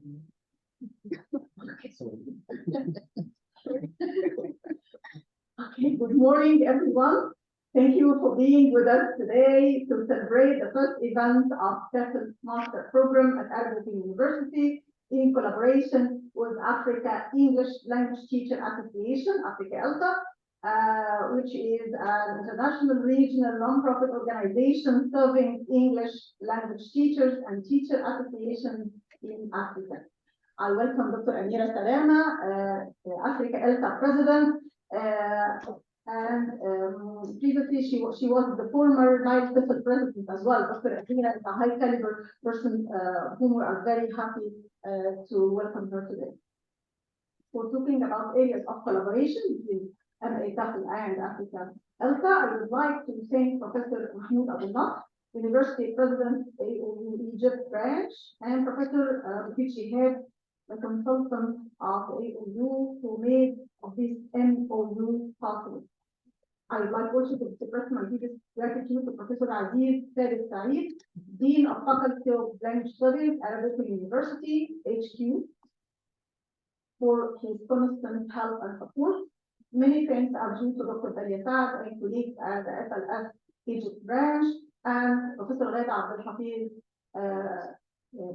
Okay, good morning, everyone. Thank you for being with us today to celebrate the first event of TEFL's Master Program at Arabic University in collaboration with Africa English Language Teacher Association, Africa ELTA, which is an international regional nonprofit organization serving English language teachers and teacher associations in Africa. I welcome Dr. Amira Salama, Africa ELTA President, and previously she was the former Nile Special President as well. Dr. Amira is a high caliber person whom we are very happy to welcome her today. For talking about areas of collaboration between MA TEFL and Africa ELTA, I would like to thank Professor Mahmoud Abdullah, University President, AOU Egypt branch, and Professor Bukichi Head, the consultant of the AOU who made this MOU possible. I would like also to express my deepest gratitude to Professor Aziz Said, Dean of Faculty of Language Studies, Arabic University, HQ, for his constant help and support. Many thanks are due to Dr. Dalia Saad and colleagues at the SLS Egypt branch and Professor Ghada Abdel Hafiz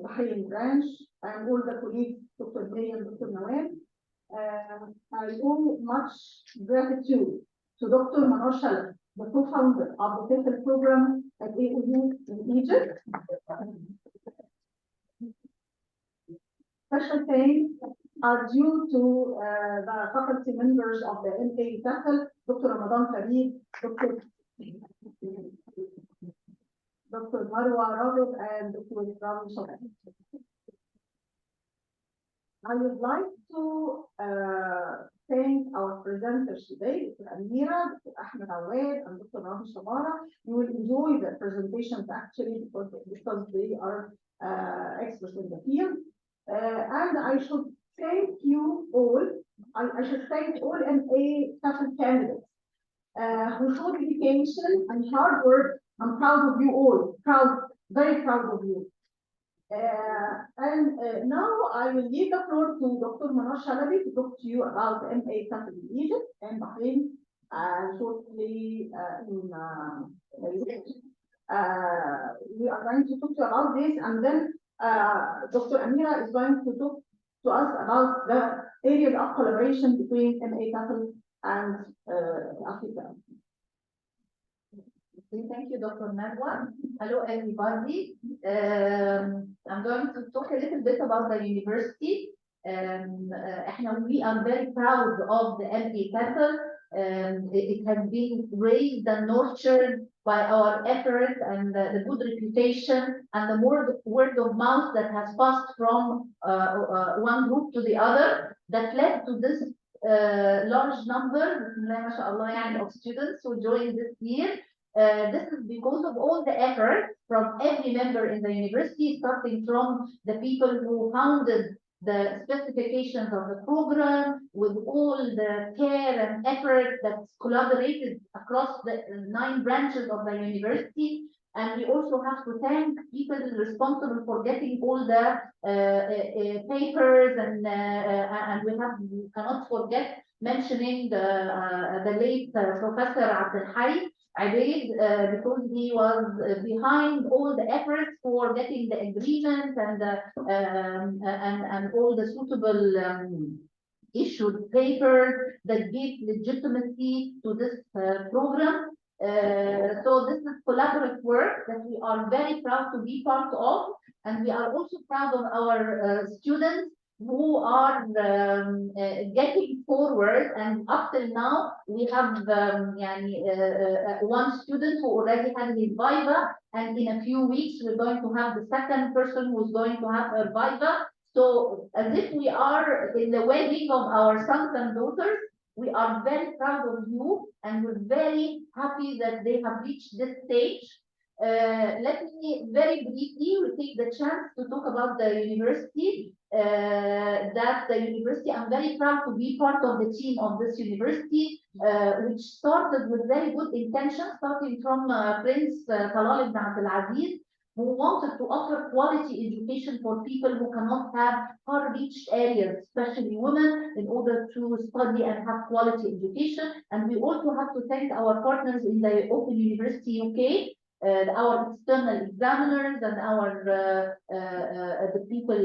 Bahrain branch and all the colleagues, Dr. Day and Dr. Nawal. I owe much gratitude to Dr. Manoj Shalal, the co-founder of the TEFL program at AOU in Egypt. Special thanks are due to the faculty members of the MA TEFL, Dr. Ramadan Farid, Dr. Marwa Rabit, and Dr. Rami Shabbat. I would like to thank our presenters today, Dr. Amira, Dr. Ahmed Awad, and Dr. Rami Shabara. You will enjoy the presentations actually because they are experts in the field. And I should thank you all. I should thank all MA TEFL candidates who showed dedication and hard work. I'm proud of you all. Very proud of you. Now I will leave the floor to Dr. Manoj Shalabi to talk to you about MA TEFL in Egypt and Bahrain, shortly in we are going to talk to you about this, and then Dr. Amira is going to talk to us about the areas of collaboration between MA TEFL and Africa. Thank you, Dr. Nadwa. Hello, everybody. I'm going to talk a little bit about the university. We are very proud of the MA TEFL. It has been raised and nurtured by our effort and the good reputation and the word of mouth that has passed from one group to the other that led to this large number of students who joined this year. This is because of all the effort from every member in the university, starting from the people who founded the specifications of the program, with all the care and effort that's collaborated across the 9 branches of the university. And we also have to thank people responsible for getting all the papers, and we cannot forget mentioning the late Professor Abdel Hay, because he was behind all the efforts for getting the agreement and all the suitable issued papers that give legitimacy to this program. So this is collaborative work that we are very proud to be part of, and we are also proud of our students who are getting forward, and up till now we have one student who already had his viva, and in a few weeks we're going to have the second person who's going to have her viva. So as if we are in the wedding of our sons and daughters, we are very proud of you, and we're very happy that they have reached this stage. Let me very briefly take the chance to talk about the university. I'm very proud to be part of the team of this university, which started with very good intentions, starting from Prince Talal ibn Abdul Aziz, who wanted to offer quality education for people who cannot have far-reached areas, especially women, in order to study and have quality education. And we also have to thank our partners in the Open University UK, our external examiners and our the people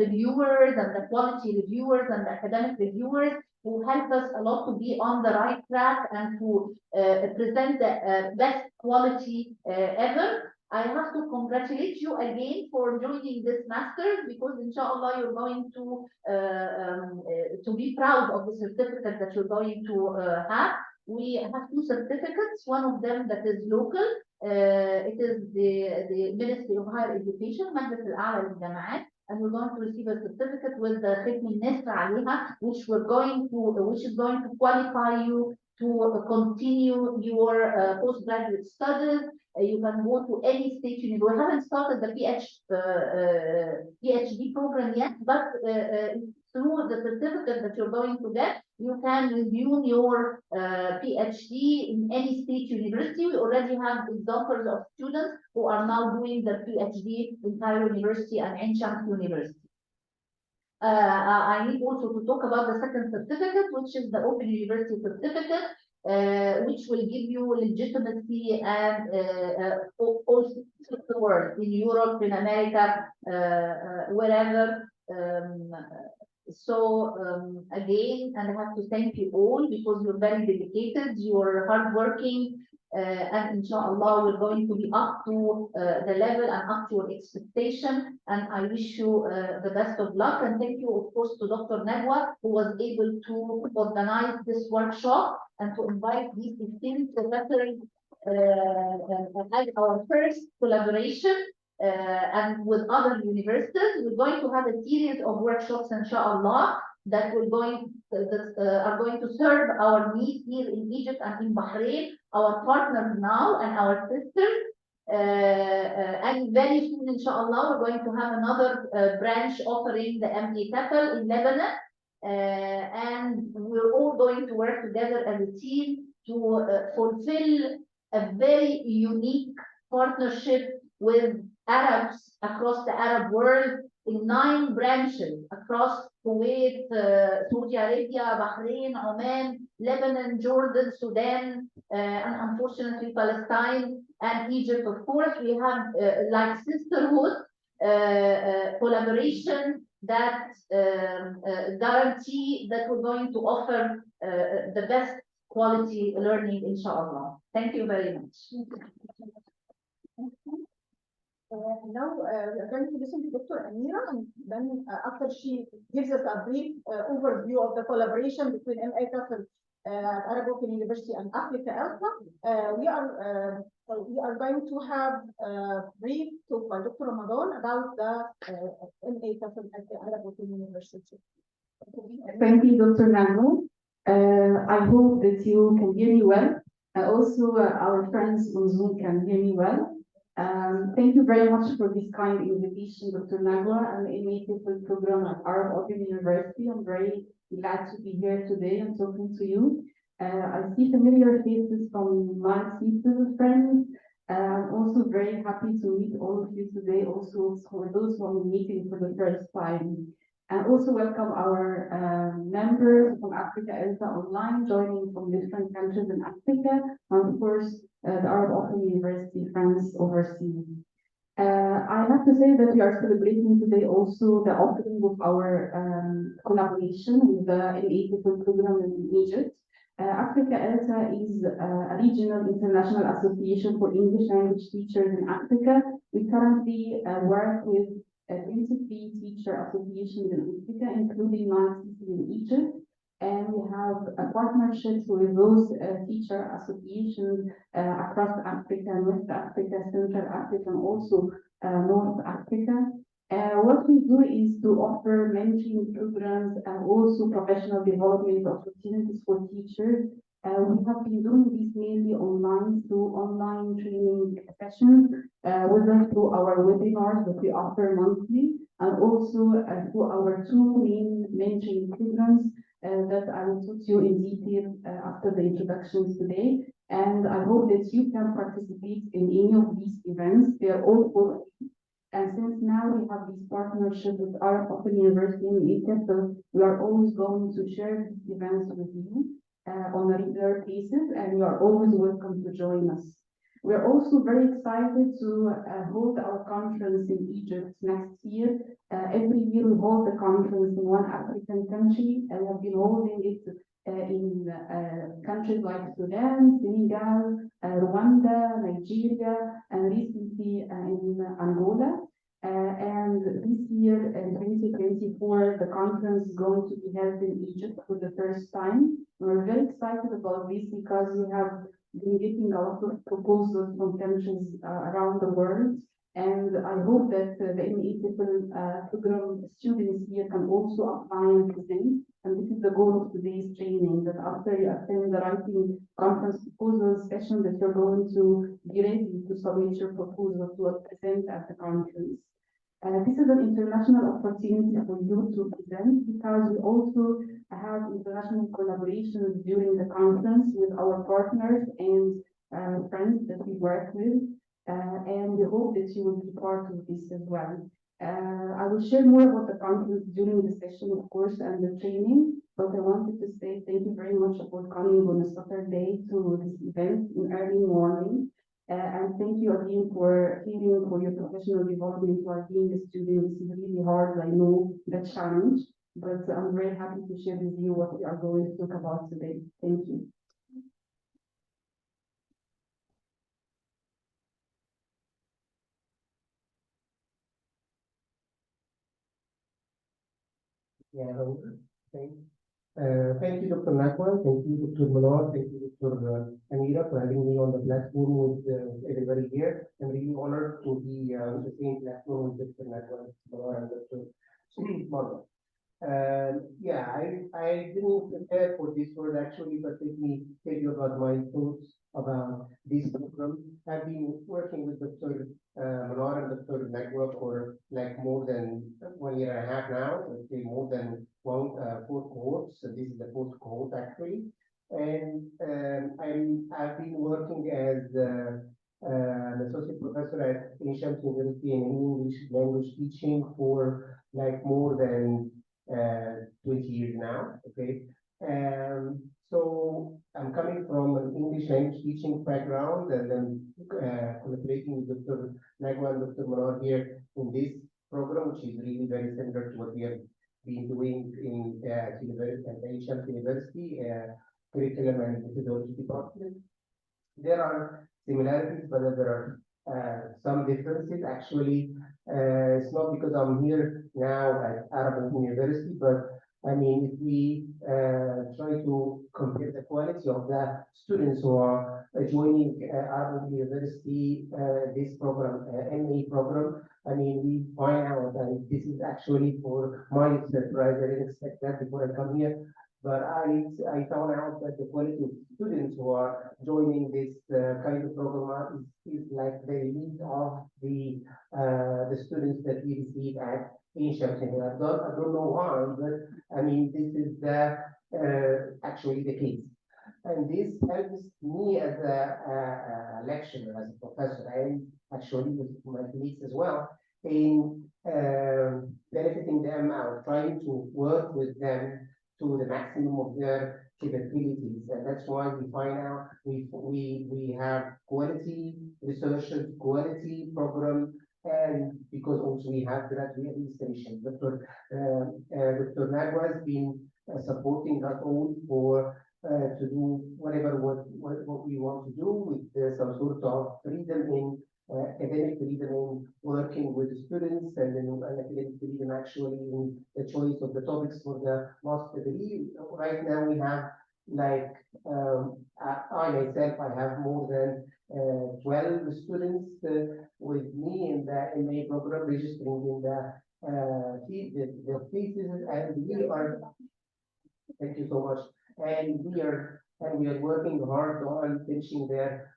reviewers and the quality reviewers and the academic reviewers who help us a lot to be on the right track and to present the best quality ever. I have to congratulate you again for joining this master's, because inshallah you're going to be proud of the certificate that you're going to have. We have two certificates, one of them that is local. It is the Ministry of Higher Education, مجلس الأعلى للجامعات, and we're going to receive a certificate with the ختم النسر عليها, which is going to qualify you to continue your postgraduate studies. You can go to any state university. We haven't started the PhD program yet, but through the certificate that you're going to get, you can resume your PhD in any state university. We already have examples of students who are now doing the PhD in Cairo University and Ain Shams University. I need also to talk about the second certificate, which is the Open University Certificate, which will give you legitimacy and all the world, in Europe, in America, wherever. Again, and I have to thank you all because you're very dedicated, you're hardworking, and inshallah we're going to be up to the level and up to your expectation, and I wish you the best of luck. And thank you of course to Dr. Nadwa, who was able to organize this workshop and to invite these distinct professors as our first collaboration and with other universities. We're going to have a series of workshops inshallah that are going to serve our needs here in Egypt and in Bahrain, our partners now and our sisters. And very soon, inshallah, we're going to have another branch offering the MA TEFL in Lebanon. And we're all going to work together as a team to fulfill a very unique partnership with Arabs across the Arab world in 9 branches across Kuwait, Saudi Arabia, Bahrain, Oman, Lebanon, Jordan, Sudan, and unfortunately Palestine and Egypt. Of course, we have like sisterhood collaboration that guarantee that we're going to offer the best quality learning, inshallah. Thank you very much. Now we are going to listen to Dr. Amira, and then after she gives us a brief overview of the collaboration between MA TEFL at Arab Open University and Africa ELSA, we are going to have a brief talk by Dr. Ramadan about the MA TEFL at the Arab Open University. Thank you, Dr. Nadwa. I hope that you can hear me well. Also, our friends on Zoom can hear me well. Thank you very much for this kind invitation, Dr. Nadwa, and the MA TEFL program at Arab Open University. I'm very glad to be here today and talking to you. I see familiar faces from my sister friends. I'm also very happy to meet all of you today, also for those who are meeting for the first time. And also welcome our members from Africa ELSA online, joining from different countries in Africa, and of course, the Arab Open University friends overseas. I have to say that we are celebrating today also the opening of our collaboration with the MA TEFL program in Egypt. Africa ELSA is a regional international association for English language teachers in Africa. We currently work with 23 teacher associations in Africa, including 9 in Egypt. And we have partnerships with those teacher associations across Africa, West Africa, Central Africa, and also North Africa. What we do is to offer mentoring programs and also professional development opportunities for teachers. We have been doing this mainly online through online training sessions, whether through our webinars that we offer monthly, and also through our 2 main mentoring programs that I will talk to you in detail after the introductions today. And I hope that you can participate in any of these events. They are all for free. And since now we have this partnership with our Open University in Egypt, so we are always going to share these events with you on a regular basis, and you are always welcome to join us. We are also very excited to hold our conference in Egypt next year. Every year we hold the conference in one African country, and we have been holding it in countries like Sudan, Senegal, Rwanda, Nigeria, and recently in Angola. And this year, in 2024, the conference is going to be held in Egypt for the first time. We're very excited about this because we have been getting a lot of proposals from countries around the world. And I hope that the MA program students here can also apply and present. And this is the goal of today's training, that after you attend the writing conference proposal session, that you're going to be ready to submit your proposal to present at the conference. This is an international opportunity for you to present because we also have international collaborations during the conference with our partners and friends that we work with. And we hope that you will be part of this as well. I will share more about the conference during the session, of course, and the training, but I wanted to say thank you very much for coming on a Saturday to this event in early morning. And thank you again for caring for your professional development while being a student. This is really hard, I know the challenge, but I'm very happy to share with you what we are going to talk about today. Thank you. Yeah, thank you, Dr. Nakwa. Thank you, Dr. Manor. Thank you, Dr. Amira, for having me on the platform with everybody here. I'm really honored to be on the same platform with Dr. Nakwa, Manor, and Dr. Marwa. Yeah, I didn't prepare for this word actually, but let me tell you about my thoughts about this program. I've been working with Dr. Manor and Dr. Nakwa for like more than 1 year and a half now. Let's say more than four cohorts. So this is the fourth cohort actually, and I've been working as an associate professor at Ancient University in English language teaching for like more than 20 years now, okay? So I'm coming from an English language teaching background, and then collaborating with Dr. Nagwa and Dr. Manor here in this program, which is really very similar to what we have been doing in at Ancient University, curriculum and methodology department. There are similarities, but there are some differences. Actually, it's not because I'm here now at Arab University, but I mean, if we try to compare the quality of the students who are joining Arab University, this program, MA program, I mean, we find out that this is actually for my surprise. I didn't expect that before I come here. But I found out that the quality of students who are joining this kind of program is like the elite of the students that we receive at Ancient. I don't know why, but I mean this is the actually the case, and this helps me as a lecturer, as a professor, and actually with my colleagues as well in benefiting them out, trying to work with them to the maximum of their capabilities. And that's why we find out we have quality research, quality program, and because also we have graduate administration. Dr. Nagwa has been supporting us all for to do whatever what we want to do with some sort of freedom in academic freedom in working with the students, and then academic freedom actually in the choice of the topics for the master degree. Right now we have like I myself, I have more than 12 students with me in the MA program registering in the thesis, and we are, thank you so much, and we are working hard on finishing their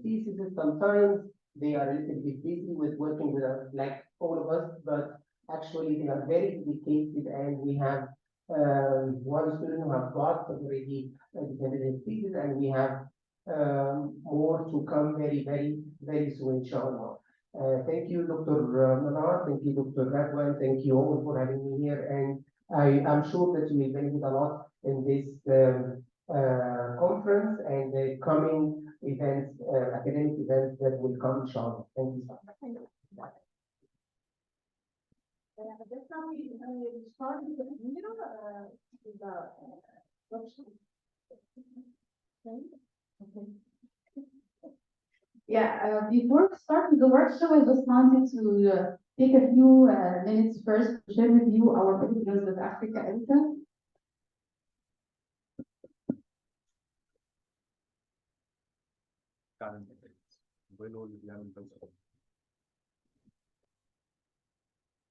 thesis. Sometimes they are a little bit busy with working with us, like all of us, but actually they are very dedicated, and we have one student who have got already defended his thesis, and we have more to come very soon, inshallah. Thank you, Dr. Manar. Thank you, Dr. Radwan. Thank you all for having me here. And I am sure that you will benefit a lot in this conference and the coming events, academic events that will come, inshallah. Thank you so much. Just now we started with Amira, with the workshop. Okay. Yeah, before starting the workshop, I just wanted to take a few minutes first to share with you our programs with Africa Elta.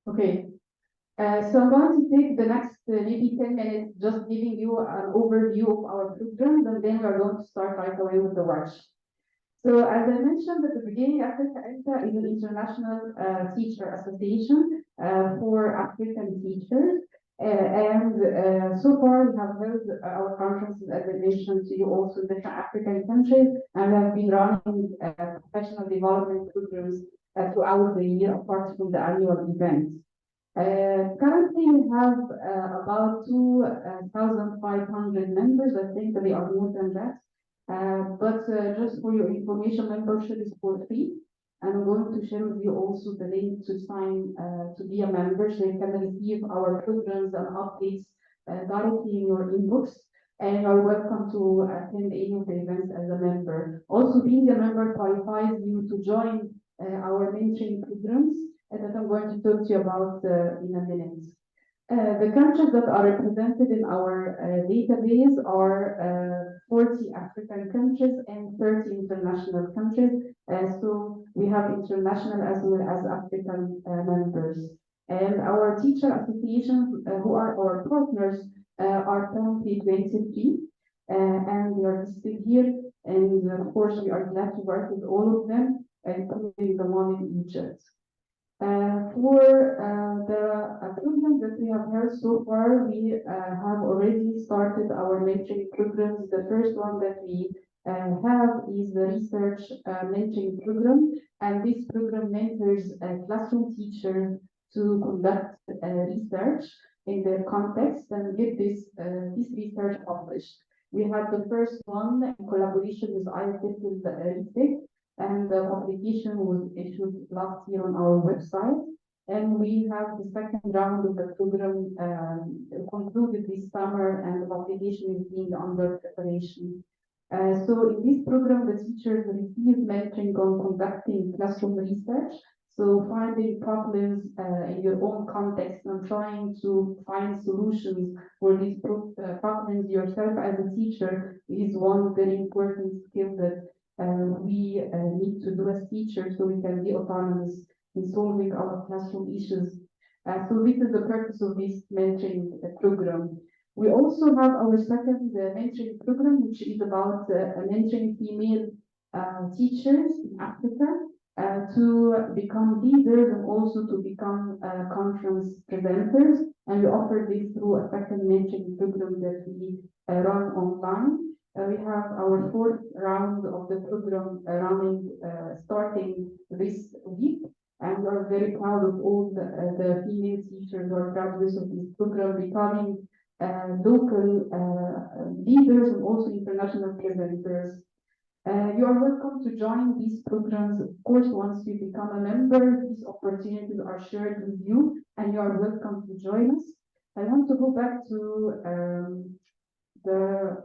Okay, so I'm going to take the next maybe 10 minutes just giving you an overview of our programs, and then we're going to start right away with the workshop. So as I mentioned at the beginning, Africa Elta is an international teacher association for African teachers. So far we have held our conferences, as I mentioned to you, also in different African countries, and we have been running professional development programs throughout the year, apart from the annual events. Currently, we have about 2,500 members. I think they are more than that. But just for your information, membership is for free. And I'm going to share with you also the link to sign to be a member, so you can receive our programs and updates directly in your inbox. And you are welcome to attend any of the events as a member. Also, being a member qualifies you to join our mentoring programs that I'm going to talk to you about in a minute. The countries that are represented in our database are 40 African countries and 30 international countries. So we have international as well as African members. And our teacher associations, who are our partners, are currently 23, and they are listed here. And of course, we are glad to work with all of them, including the one in Egypt. For the programs that we have heard so far, we have already started our mentoring programs. The first one that we have is the research mentoring program, and this program mentors classroom teachers to conduct research in their context and get this research published. We had the first one in collaboration with IFS and the publication was issued last year on our website. And we have the second round of the program concluded this summer, and the publication is being under preparation. So in this program, the teachers receive mentoring on conducting classroom research. So finding problems in your own context and trying to find solutions for these problems yourself as a teacher is one very important skill that we need to do as teachers, so we can be autonomous in solving our classroom issues. So this is the purpose of this mentoring program. We also have our second mentoring program, which is about mentoring female teachers in Africa to become leaders and also to become conference presenters. And we offer this through a second mentoring program that we run online. We have our fourth round of the program running, starting this week, and we are very proud of all the female teachers who are graduates of this program becoming local leaders and also international presenters. You are welcome to join these programs. Of course, once you become a member, these opportunities are shared with you, and you are welcome to join us. I want to go back to the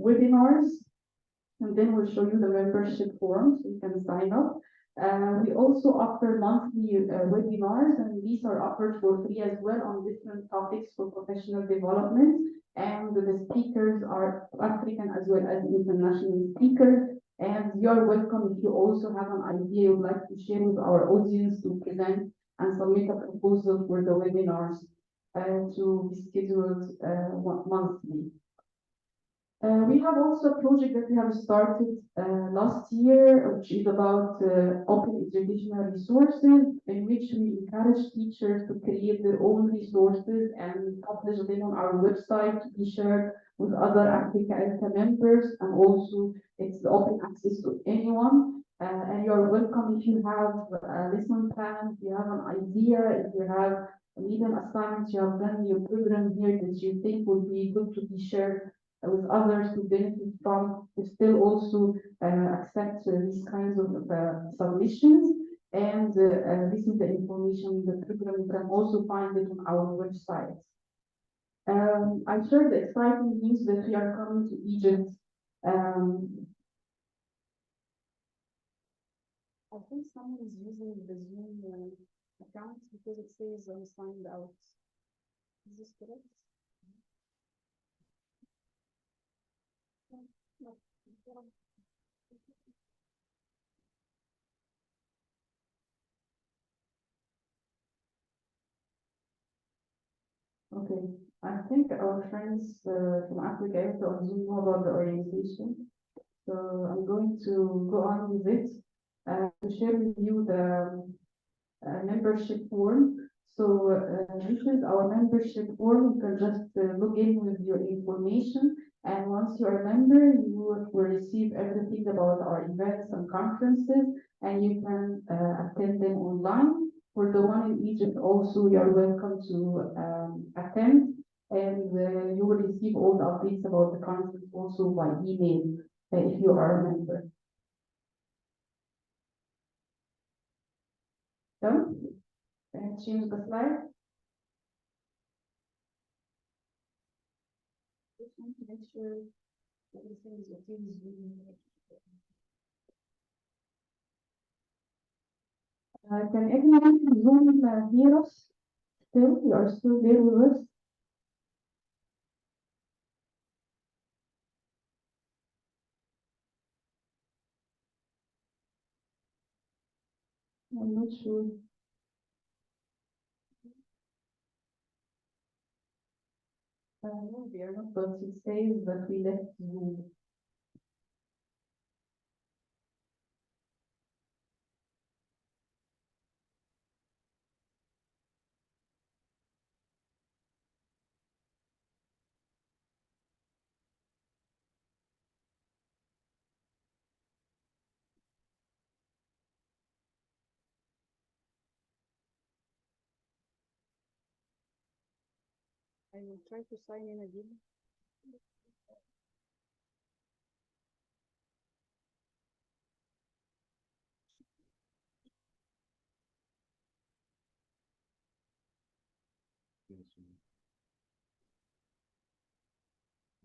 webinars, and then we'll show you the membership forms. You can sign up. We also offer monthly webinars, and these are offered for free as well on different topics for professional development. And the speakers are African as well as international speakers. And you're welcome if you also have an idea you'd like to share with our audience to present and submit a proposal for the webinars to be scheduled monthly. We have also a project that we have started last year, which is about open educational resources, in which we encourage teachers to create their own resources and publish them on our website to be shared with other Africa members, and also it's open access to anyone. And you're welcome if you have a lesson plan, if you have an idea, if you have even assignments you have done in your program here that you think would be good to be shared with others to benefit from. We still also accept these kinds of submissions. And this is the information in the program. You can also find it on our website. I shared the exciting news that we are coming to Egypt. I think someone is using the Zoom account because it says I'm signed out. Is this correct? Okay, I think our friends from Africa on Zoom know about the orientation. So I'm going to go on with it to share with you the membership form. So this is our membership form. You can just log in with your information, and once you are a member, you will receive everything about our events and conferences, and you can attend them online. For the one in Egypt also, you are welcome to attend, and you will receive all the updates about the conference also by email if you are a member. So, change the slide. Just want to make sure everything is okay with Zoom. Can everyone from Zoom hear us? Still, you are still there with us? I'm not sure. No, we are not, but it says that we left Zoom. I will try to sign in again.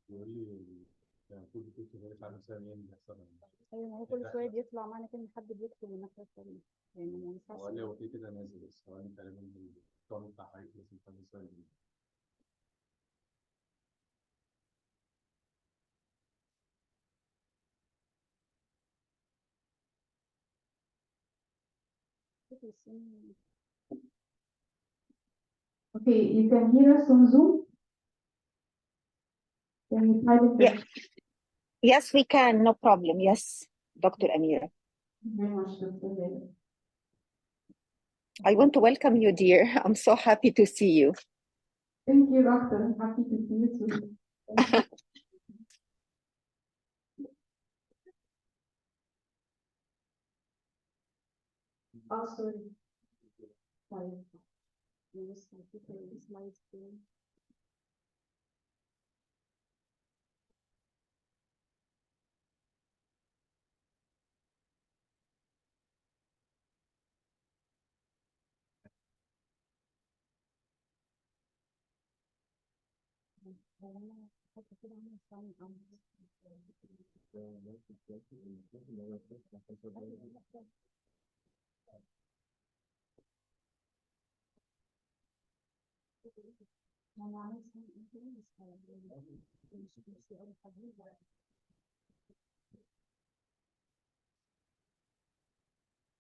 بيقول لي المفروض كنت شغال على ثانية بيحصل ايوه، ما هو كل شويه بيطلع معنى كده حد بيكتب الناحيه الثانيه، يعني ما ينفعش. هو قال لي هو في كده نازل بس هو أنا تقريبا الطعم بتاع حاجة لازم تعمل ثانية. Okay, you can hear us on Zoom? Can you type it? Yeah. Yes, we can, no problem. Yes, Dr. Amira. Very much, Dr. Leila. I want to welcome you, dear. I'm so happy to see you. Thank you, Doctor. I'm happy to see you too. Thank you. Oh, sorry. Sorry. Yes, I think the slides there.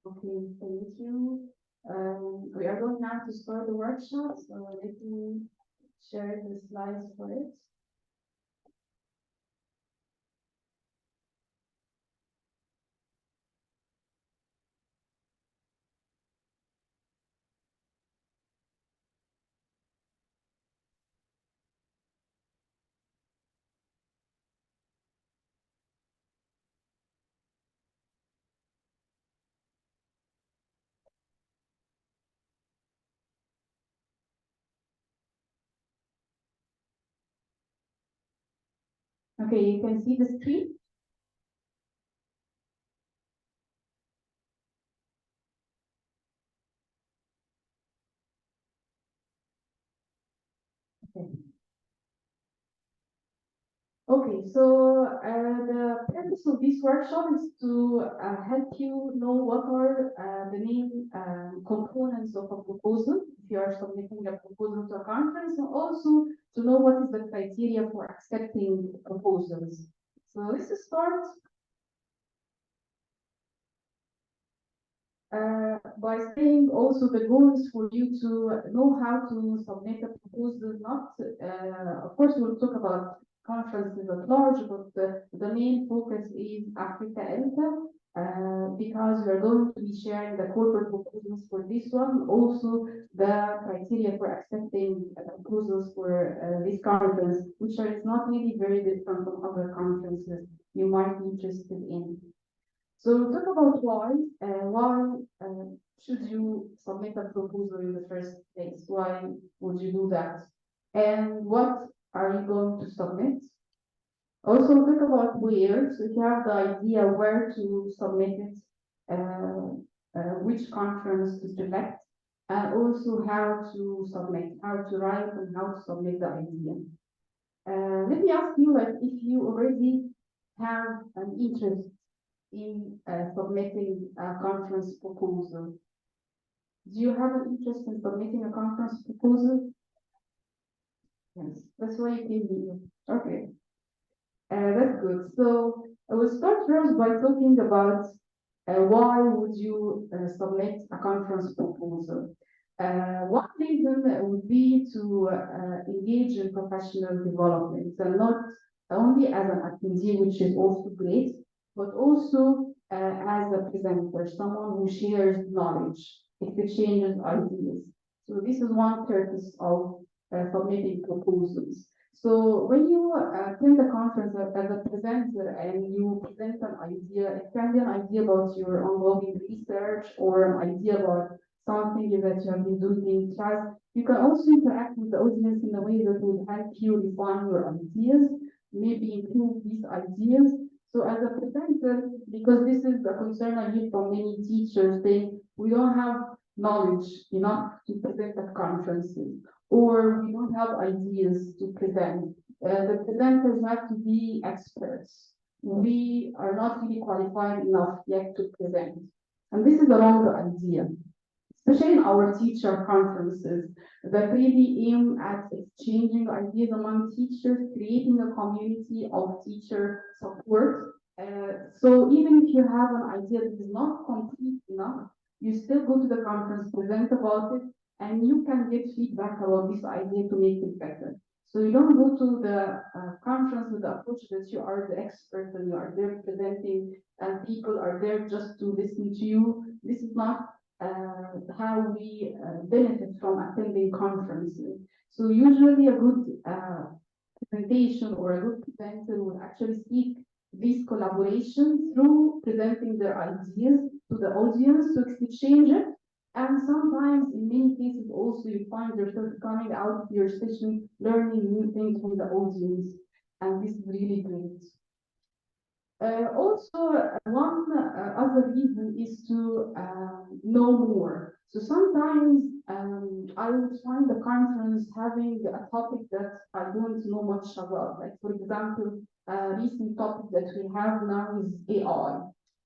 Okay, thank you. We are going now to start the workshop, so let me share the slides for it. Okay, you can see the screen. Okay, so the purpose of this workshop is to help you know what are the main components of a proposal if you are submitting a proposal to a conference, and also to know what is the criteria for accepting proposals. So let's start by saying also the goal is for you to know how to submit a proposal, not, of course, we'll talk about conferences at large, but the main focus is Africa ELTA, because we are going to be sharing the corporate proposals for this one, also the criteria for accepting proposals for this conference, which is not really very different from other conferences you might be interested in. So talk about why should you submit a proposal in the first place? Why would you do that? And what are you going to submit? Also talk about where, so if you have the idea where to submit it, which conference to select, and also how to submit, how to write and how to submit the idea. Let me ask you, like, if you already have an interest in submitting a conference proposal. Do you have an interest in submitting a conference proposal? Yes, that's why you came here. Okay, that's good. So I will start first by talking about why would you submit a conference proposal. One reason would be to engage in professional development, and not only as an attendee, which is also great, but also as a presenter, someone who shares knowledge, exchanges ideas. So this is one purpose of submitting proposals. So when you attend a conference as a presenter and you present an idea, it can be an idea about your ongoing research or an idea about something that you have been doing in class. You can also interact with the audience in a way that will help you refine your ideas, maybe improve these ideas. So as a presenter, because this is a concern I hear from many teachers, we don't have knowledge enough to present at conferences, or we don't have ideas to present. The presenters have to be experts. We are not really qualified enough yet to present. And this is a wrong idea, especially in our teacher conferences that really aim at exchanging ideas among teachers, creating a community of teacher support. So even if you have an idea that is not complete enough, you still go to the conference, present about it, and you can get feedback about this idea to make it better. So you don't go to the conference with the approach that you are the expert and you are there presenting and people are there just to listen to you. This is not how we benefit from attending conferences. So usually a good presentation or a good presenter will actually seek this collaboration through presenting their ideas to the audience to exchange it. And sometimes, in many cases, also you find yourself coming out of your session learning new things from the audience, and this is really great. Also, one other reason is to know more. So sometimes I would find the conference having a topic that I don't know much about. Like, for example, a recent topic that we have now is AI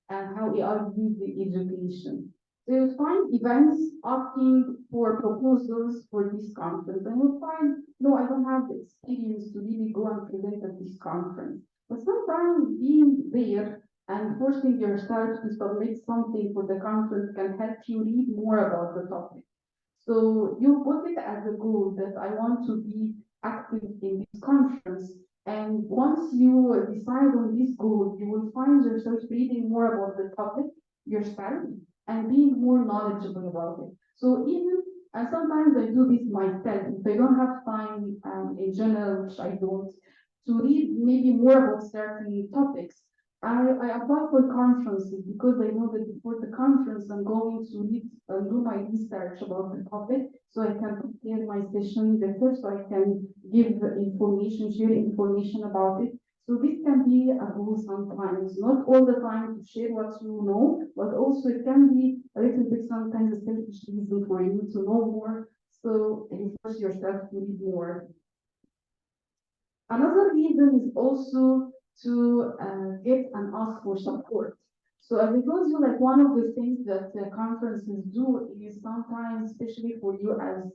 and how AI is used in education. So you'll find events asking for proposals for this conference, and you'll find, no, I don't have the experience to really go and present at this conference. But sometimes being there and forcing yourself to submit something for the conference can help you read more about the topic. So you put it as a goal that I want to be active in this conference. And once you decide on this goal, you will find yourself reading more about the topic yourself and being more knowledgeable about it. So even, and sometimes I do this myself, if I don't have time in general, which I don't, to read maybe more about certain topics, I apply for conferences because I know that before the conference I'm going to read and do my research about the topic so I can prepare my session better, so I can give information, share information about it. So this can be a rule sometimes, not all the time to share what you know, but also it can be a little bit sometimes a selfish reason for you to know more. So you force yourself to read more. Another reason is also to get and ask for support. So as I told you, like one of the things that conferences do is sometimes, especially for you as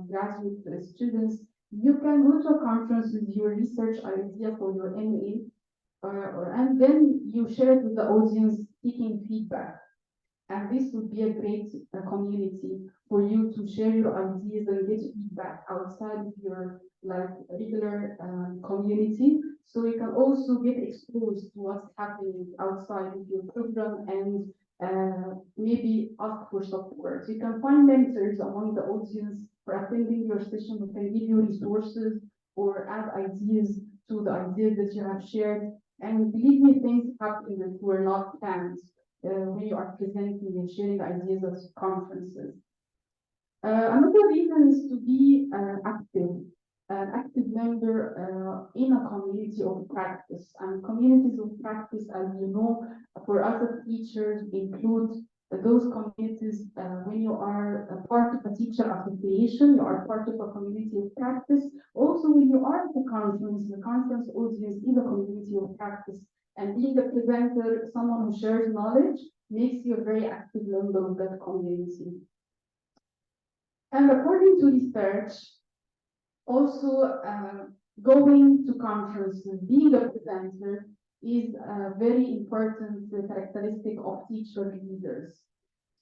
graduate students, you can go to a conference with your research idea for your MA, and then you share it with the audience seeking feedback. And this would be a great community for you to share your ideas and get feedback outside of your like regular community. So you can also get exposed to what's happening outside of your program and maybe ask for support. You can find mentors among the audience for attending your session who can give you resources or add ideas to the ideas that you have shared. And believe me, things happen that were not planned when you are presenting and sharing ideas at conferences. Another reason is to be active, an active member in a community of practice. And communities of practice, as you know, for other teachers include those communities when you are a part of a teacher association, you are part of a community of practice. Also, when you are at the conference audience is a community of practice. And being a presenter, someone who shares knowledge, makes you a very active member of that community. And according to research, also going to conferences, being a presenter is a very important characteristic of teacher leaders.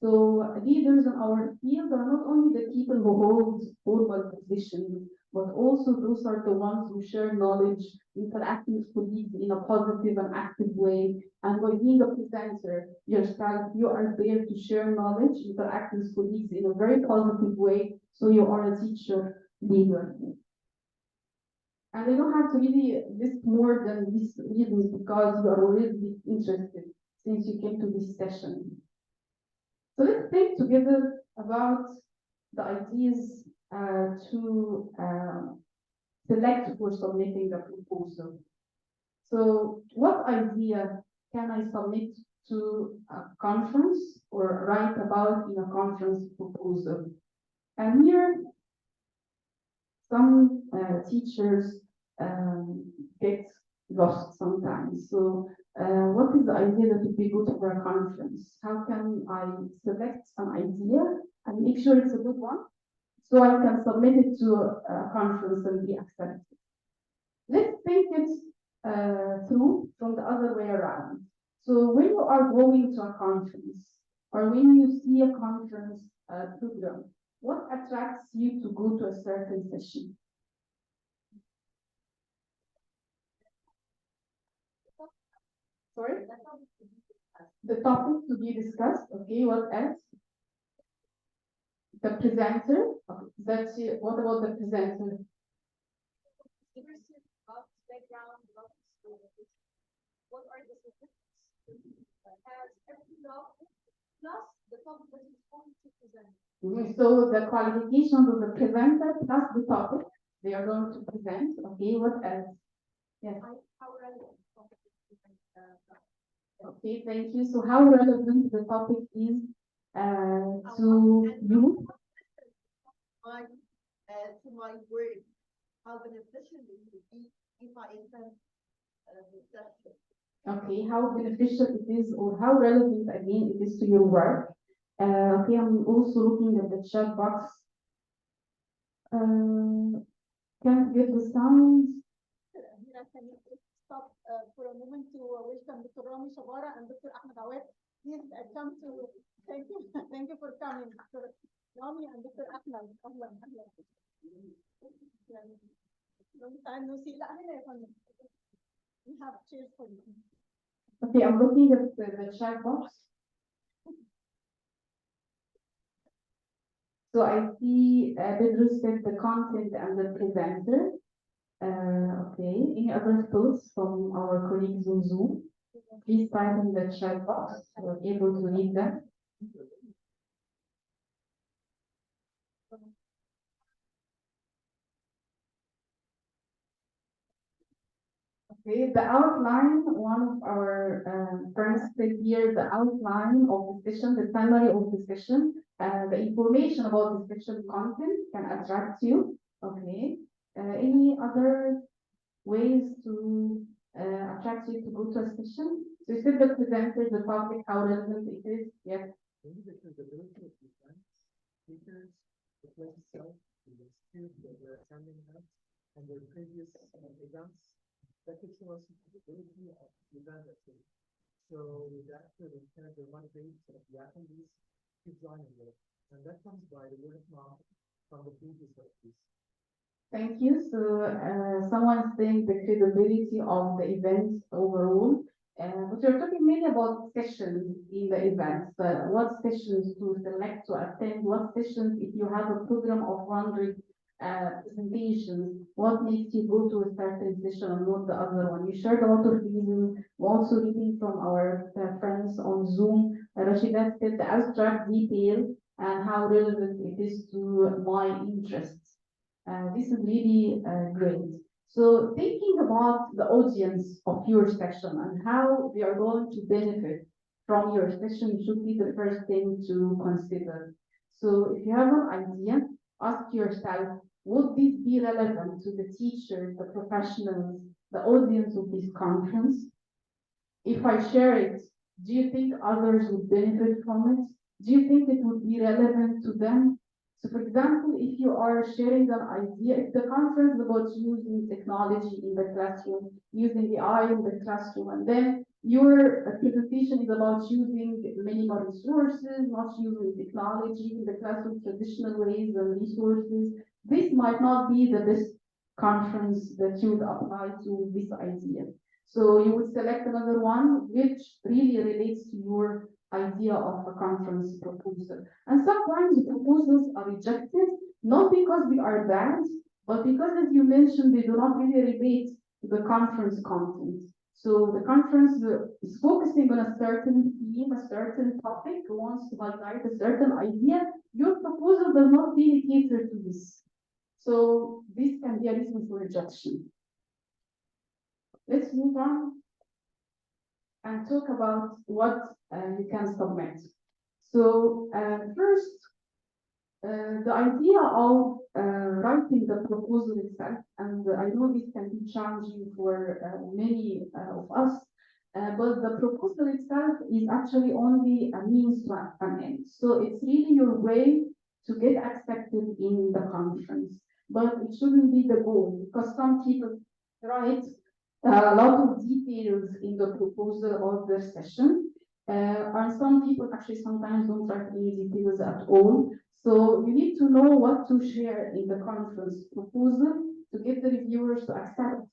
So leaders in our field are not only the people who hold formal positions, but also those are the ones who share knowledge, interacting with colleagues in a positive and active way. And by being a presenter yourself, you are there to share knowledge, interact with colleagues in a very positive way. So you are a teacher leader. And I don't have to really list more than these reasons because you are already interested since you came to this session. So let's think together about the ideas to select for submitting a proposal. So what idea can I submit to a conference or write about in a conference proposal? And here, some teachers get lost sometimes. So what is the idea that would be good for a conference? How can I select an idea and make sure it's a good one so I can submit it to a conference and be accepted? Let's think it through from the other way around. So when you are going to a conference or when you see a conference program, what attracts you to go to a certain session? Sorry? The topic to be discussed. Okay, what else? The presenter. Okay. That's it. What about the presenter? What are the statistics? Has everything else plus the topic that is going to present. So the qualifications of the presenter plus the topic they are going to present. Okay, what else? Yes. How relevant topic is Okay, thank you. So how relevant the topic is to you? To my work, how beneficial it would be if I attend the session. Okay, how beneficial it is or how relevant again it is to your work. Okay, I'm also looking at the chat box. Can't get the sound. Amira, can you stop for a moment to welcome Dr. Rami Shabara and Dr. Ahmed Awad? Please come to, thank you, thank you for coming, Dr. Rami and Dr. Ahmed. Long time no see. We have chairs for you. Okay, I'm looking at the chat box. So I see with respect the content and the presenter. Okay, any other thoughts from our colleagues on Zoom? Please type in the chat box. We're able to read them. Okay, the outline, one of our friends said here, the outline of the session, the summary of the session, the information about the session content can attract you. Okay, any other ways to attract you to go to a session? So you said the presenter, the topic, how relevant it is. Yes. Maybe the credibility of the events, speakers, the place itself, the institute that they're attending at, and their previous events, that could show us the credibility of the event itself. So that could encourage or motivate the attendees to join in it. And that comes by the word of mouth from the previous attendees. Thank you. So someone saying the credibility of the event overall. But you're talking mainly about sessions in the events. What sessions to select to attend? What sessions, if you have a program of 100 presentations, what makes you go to a certain session and not the other one? You shared a lot of reasons. We're also reading from our friends on Zoom. Rashida said the abstract detail and how relevant it is to my interests. This is really great. So thinking about the audience of your session and how they are going to benefit from your session should be the first thing to consider. So if you have an idea, ask yourself, would this be relevant to the teachers, the professionals, the audience of this conference? If I share it, do you think others would benefit from it? Do you think it would be relevant to them? So for example, if you are sharing an idea, if the conference is about using technology in the classroom, using AI in the classroom, and then your presentation is about using minimal resources, not using technology in the classroom, traditional ways and resources, this might not be the best conference that you would apply to this idea. So you would select another one which really relates to your idea of a conference proposal. And sometimes proposals are rejected, not because we are bad, but because, as you mentioned, they do not really relate to the conference content. So the conference is focusing on a certain theme, a certain topic, wants to highlight a certain idea. Your proposal does not really cater to this. So this can be a reason for rejection. Let's move on and talk about what you can submit. So first, the idea of writing the proposal itself, and I know this can be challenging for many of us, but the proposal itself is actually only a means to an end. So it's really your way to get accepted in the conference, but it shouldn't be the goal, because some people write a lot of details in the proposal about their session. And some people actually sometimes don't write any details at all. So you need to know what to share in the conference proposal to get the reviewers to accept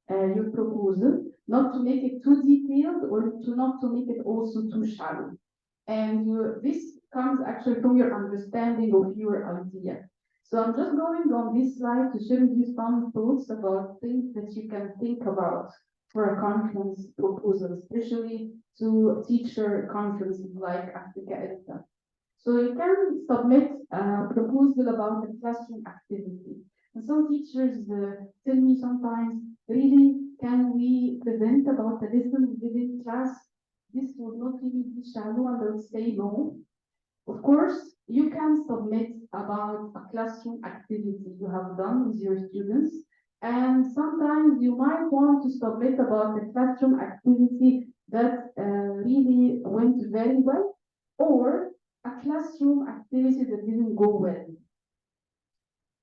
your proposal, not to make it too detailed or not to make it also too shallow. And this comes actually from your understanding of your idea. So I'm just going on this slide to share with you some thoughts about things that you can think about for a conference proposal, especially to teacher conferences like Africa EDTA. So you can submit a proposal about a classroom activity. And some teachers tell me sometimes, really, can we present about the lesson within class? This would not really be shallow, and I would say no. Of course, you can submit about a classroom activity you have done with your students. And sometimes you might want to submit about a classroom activity that really went very well, or a classroom activity that didn't go well.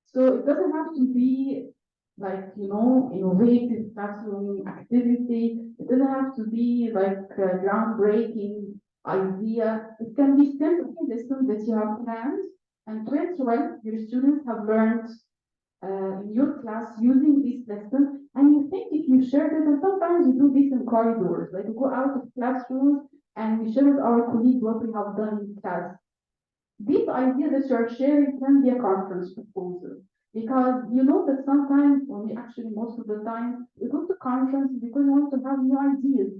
So it doesn't have to be like, innovative classroom activity. It doesn't have to be like a groundbreaking idea. It can be simply a lesson that you have planned and went well, your students have learned in your class using this lesson, and you think if you share it, and sometimes we do this in corridors, like we go out of classrooms and we share with our colleagues what we have done in class. This idea that you're sharing can be a conference proposal, because you know that sometimes, most of the time, we go to conferences because we want to have new ideas.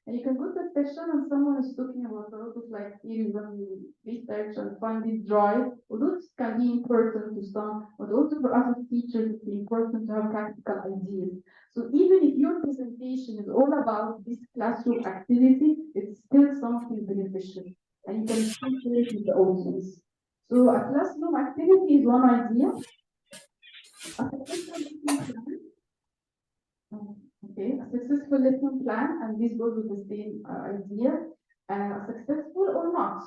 And you can go to a session and someone is talking about a lot of like theories and research and finding drive. Although it can be important to some, but also for us as teachers, it's important to have practical ideas. So even if your presentation is all about this classroom activity, it's still something beneficial. And you can still share it with the audience. So a classroom activity is one idea. Okay, a successful lesson plan, and this goes with the same idea, successful or not,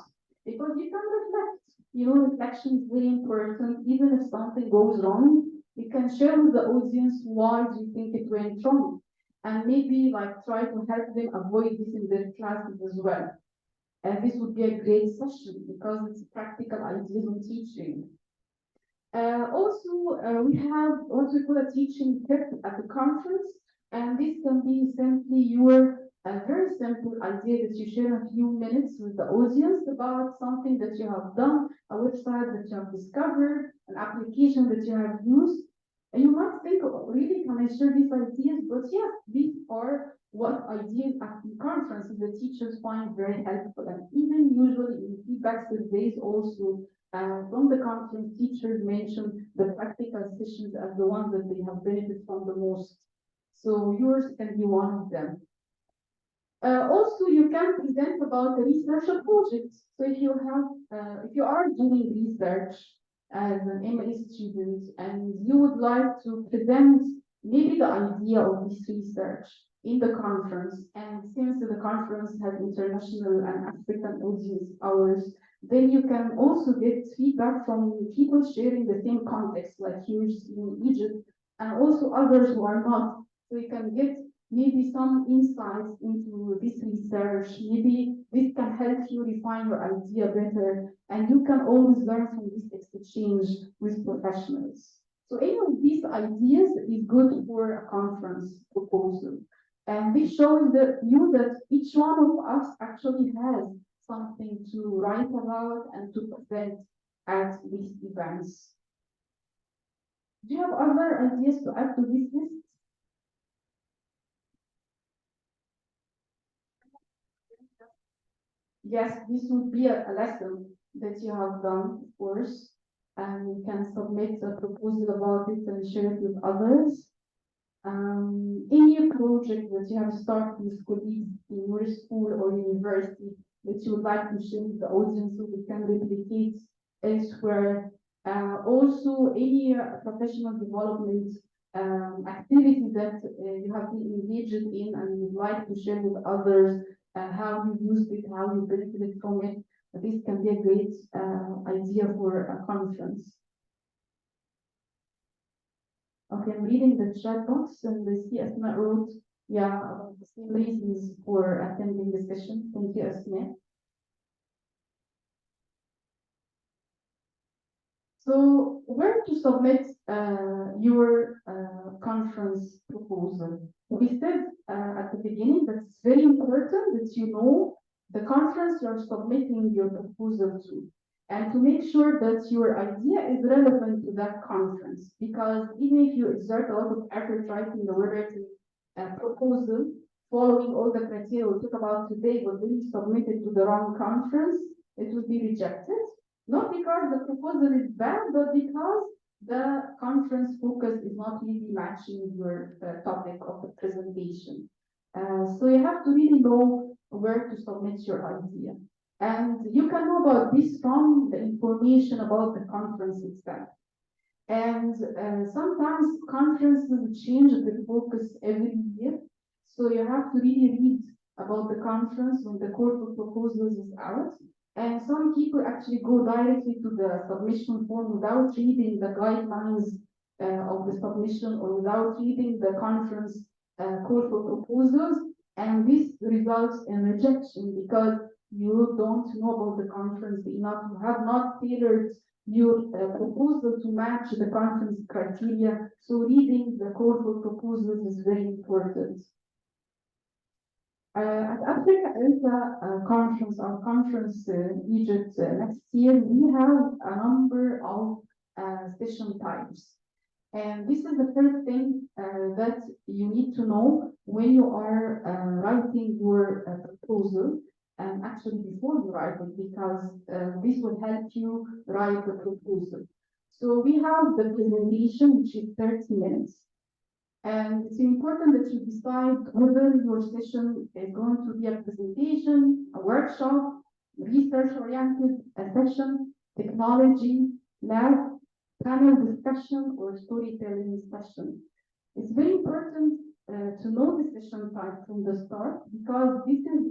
because you can reflect. You know, reflection is very important. Even if something goes wrong, you can share with the audience why do you think it went wrong, and maybe like try to help them avoid this in their classes as well. And this would be a great session because it's practical ideas on teaching. We have what we call a teaching tip at the conference, and this can be simply your very simple idea that you share a few minutes with the audience about something that you have done, a website that you have discovered, an application that you have used. And you might think, oh, really, can I share these ideas? But yes, these are what ideas at the conferences the teachers find very helpful. And even usually in feedback surveys also, from the conference, teachers mention the practical sessions as the ones that they have benefited from the most. So yours can be one of them. Also, you can present about the research project. So if you are doing research as an MA student and you would like to present maybe the idea of this research in the conference, and since the conference has international and African audience hours, then you can also get feedback from people sharing the same context, like here in Egypt, and also others who are not. So you can get maybe some insights into this research. Maybe this can help you refine your idea better, and you can always learn from this exchange with professionals. So any of these ideas is good for a conference proposal. And this shows that each one of us actually has something to write about and to present at these events. Do you have other ideas to add to this list? Yes, this would be a lesson that you have done, of course, and you can submit a proposal about it and share it with others. Any project that you have started with colleagues in your school or university that you would like to share with the audience so we can replicate elsewhere. Also, any professional development activity that you have been engaged in and you'd like to share with others, how you used it, how you benefited from it. This can be a great idea for a conference. Okay, I'm reading the chat box and the Asma wrote, yeah, about the same reasons for attending the session. Thank you, Asma. So where to submit your conference proposal? We said at the beginning that it's very important that you know the conference you're submitting your proposal to, and to make sure that your idea is relevant to that conference. Because even if you exert a lot of effort writing the written proposal, following all the criteria we'll talk about today, but then you submit it to the wrong conference, it will be rejected. Not because the proposal is bad, but because the conference focus is not really matching your topic of the presentation. So you have to really know where to submit your idea. And you can know about this from the information about the conference itself. And sometimes conferences change the focus every year. So you have to really read about the conference when the call for proposals is out. And some people actually go directly to the submission form without reading the guidelines of the submission or without reading the conference call for proposals. And this results in rejection because you don't know about the conference enough. You have not tailored your proposal to match the conference criteria. So reading the call for proposals is very important. At Africa Elsa conference, our conference in Egypt next year, we have a number of session types. And this is the first thing that you need to know when you are writing your proposal, and actually before you write it, because this will help you write the proposal. So we have the presentation, which is 30 minutes. And it's important that you decide whether your session is going to be a presentation, a workshop, research-oriented, a session, technology, lab, panel discussion, or storytelling session. It's very important to know the session type from the start, because this is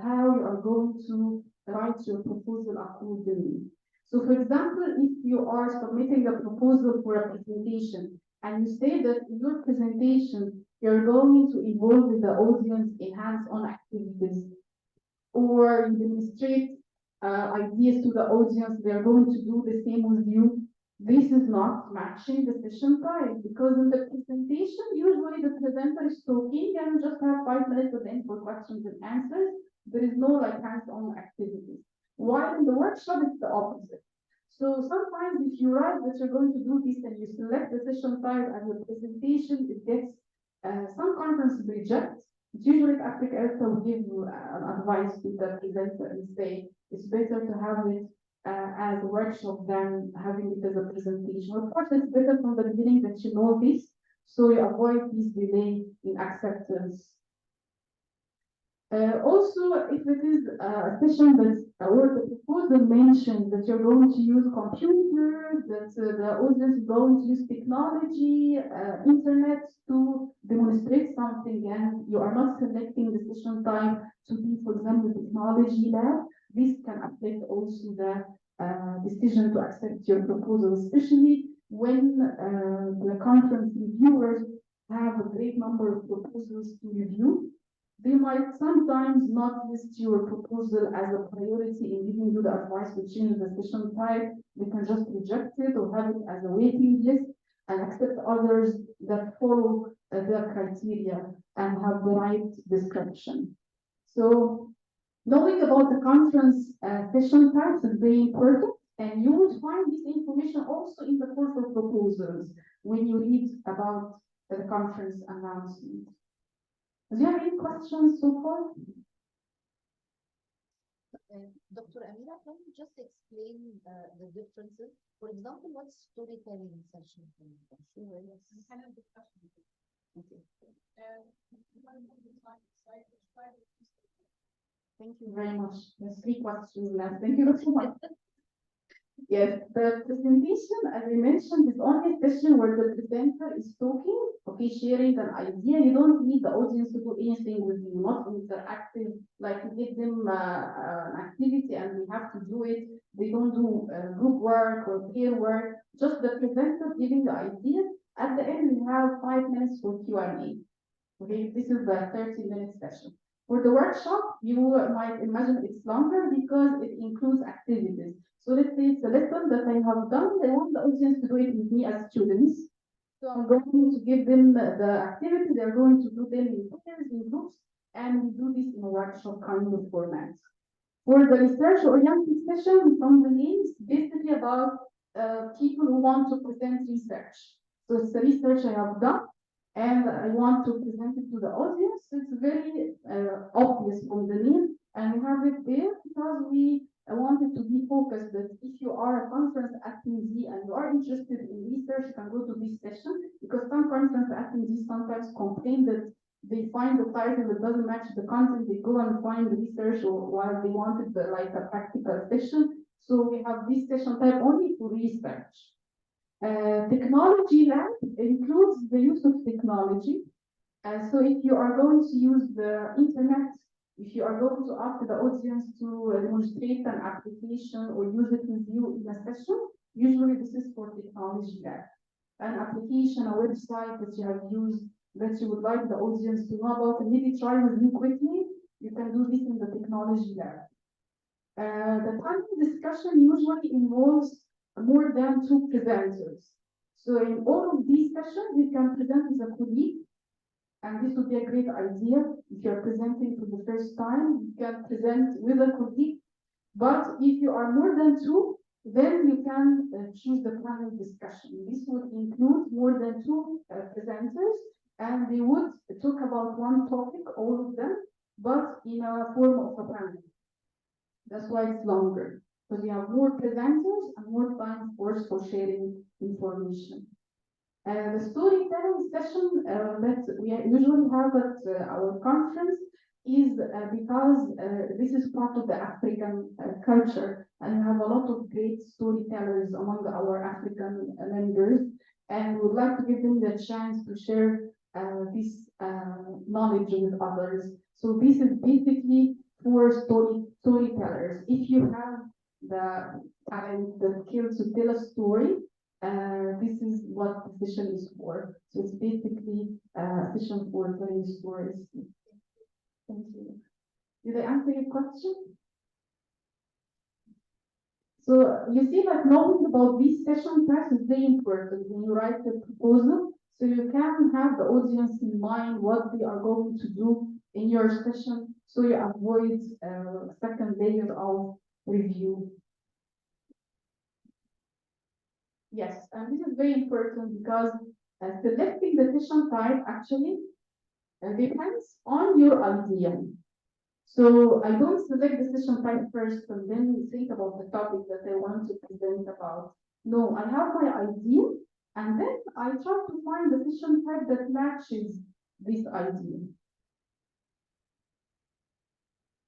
how you are going to write your proposal accordingly. So for example, if you are submitting a proposal for a presentation, and you say that in your presentation, you're going to involve with the audience in hands-on activities, or you demonstrate ideas to the audience, they're going to do the same with you. This is not matching the session type, because in the presentation, usually the presenter is talking and just have 5 minutes at the end for questions and answers. There is no like hands-on activities. While in the workshop, it's the opposite. So sometimes if you write that you're going to do this and you select the session type as your presentation, it gets some conferences reject. Usually at Africa Elsa will give you advice to the presenter and say it's better to have it as a workshop than having it as a presentation. Of course, it's better from the beginning that you know this, so you avoid this delay in acceptance. Also, if it is a session that or the proposal mentions that you're going to use computers, that the audience is going to use technology, internet to demonstrate something, and you are not selecting the session time to be, for example, technology lab, this can affect also the decision to accept your proposal, especially when the conference reviewers have a great number of proposals to review. They might sometimes not list your proposal as a priority in giving you the advice to change the session type. They can just reject it or have it as a waiting list and accept others that follow their criteria and have the right description. So knowing about the conference session types is very important, and you will find this information also in the course of proposals when you read about the conference announcement. Do you have any questions so far? Dr. Amira, can you just explain the differences? For example, what's storytelling session? Sure, yes. Panel discussion. Okay. Thank you very much. There's 3 questions left. Thank you so much. Yes, the presentation, as I mentioned, is only a session where the presenter is talking, okay, sharing an idea. You don't need the audience to do anything with you, not interactive, like you give them an activity and they have to do it. They don't do group work or peer work, just the presenter giving the idea. At the end, we have 5 minutes for Q&A. Okay, this is the 30-minute session. For the workshop, you might imagine it's longer because it includes activities. So let's say it's a lesson that I have done. I want the audience to do it with me as students. So I'm going to give them the activity. They're going to do them in pairs, in groups, and we do this in a workshop kind of format. For the research-oriented session, from the names, basically about people who want to present research. So it's the research I have done, and I want to present it to the audience. It's very obvious from the name, and we have it there because we wanted to be focused that if you are a conference attendee and you are interested in research, you can go to this session, because some conference attendees sometimes complain that they find the title that doesn't match the content, they go and find research, or while they wanted like a practical session. So we have this session type only for research. Technology lab includes the use of technology. So if you are going to use the internet, if you are going to ask the audience to demonstrate an application or use it with you in a session, usually this is for technology lab. An application, a website that you have used that you would like the audience to know about and maybe try with you quickly, you can do this in the technology lab. The panel discussion usually involves more than 2 presenters. So in all of these sessions, you can present with a colleague, and this would be a great idea. If you're presenting for the first time, you can present with a colleague. But if you are more than 2, then you can choose the panel discussion. This would include more than 2 presenters, and they would talk about one topic, all of them, but in a form of a panel. That's why it's longer, because we have more presenters and more time for sharing information. The storytelling session that we usually have at our conference is because this is part of the African culture, and we have a lot of great storytellers among our African members, and we would like to give them the chance to share this knowledge with others. So this is basically for storytellers. If you have the talent, the skills to tell a story, this is what the session is for. So it's basically a session for telling stories. Thank you. Did I answer your question? So you see, like, knowing about these session types is very important when you write the proposal. So you can have the audience in mind what they are going to do in your session, so you avoid second layer of review. Yes, and this is very important because selecting the session type actually depends on your idea. So I don't select the session type first and then think about the topic that I want to present about. No, I have my idea and then I try to find the session type that matches this idea.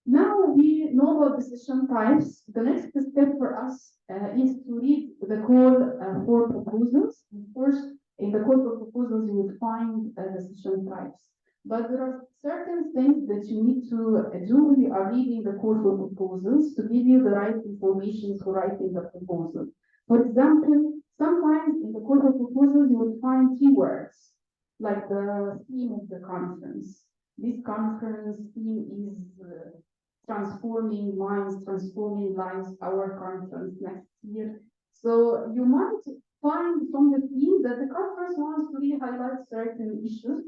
Now we know about the session types. The next step for us is to read the call for proposals. Of course, in the call for proposals, you would find the session types. But there are certain things that you need to do when you are reading the call for proposals to give you the right information for writing the proposal. For example, sometimes in the call for proposals, you will find keywords, like the theme of the conference. This conference theme is transforming minds, transforming lives, our conference next year. So you might find from the theme that the conference wants to really highlight certain issues,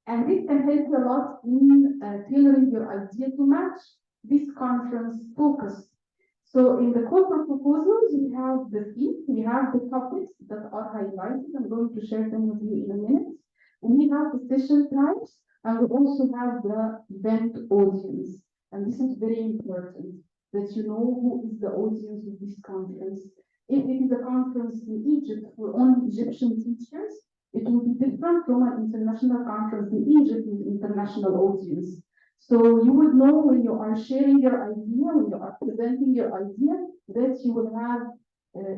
and this can help you a lot in tailoring your idea to match this conference focus. So in the call for proposals, we have the theme, we have the topics that are highlighted. I'm going to share them with you in a minute. We have the session types, and we also have the event audience. And this is very important, that you know who is the audience of this conference. If it is a conference in Egypt for only Egyptian teachers, it will be different from an international conference in Egypt with international audience. So you would know when you are sharing your idea, when you are presenting your idea, that you will have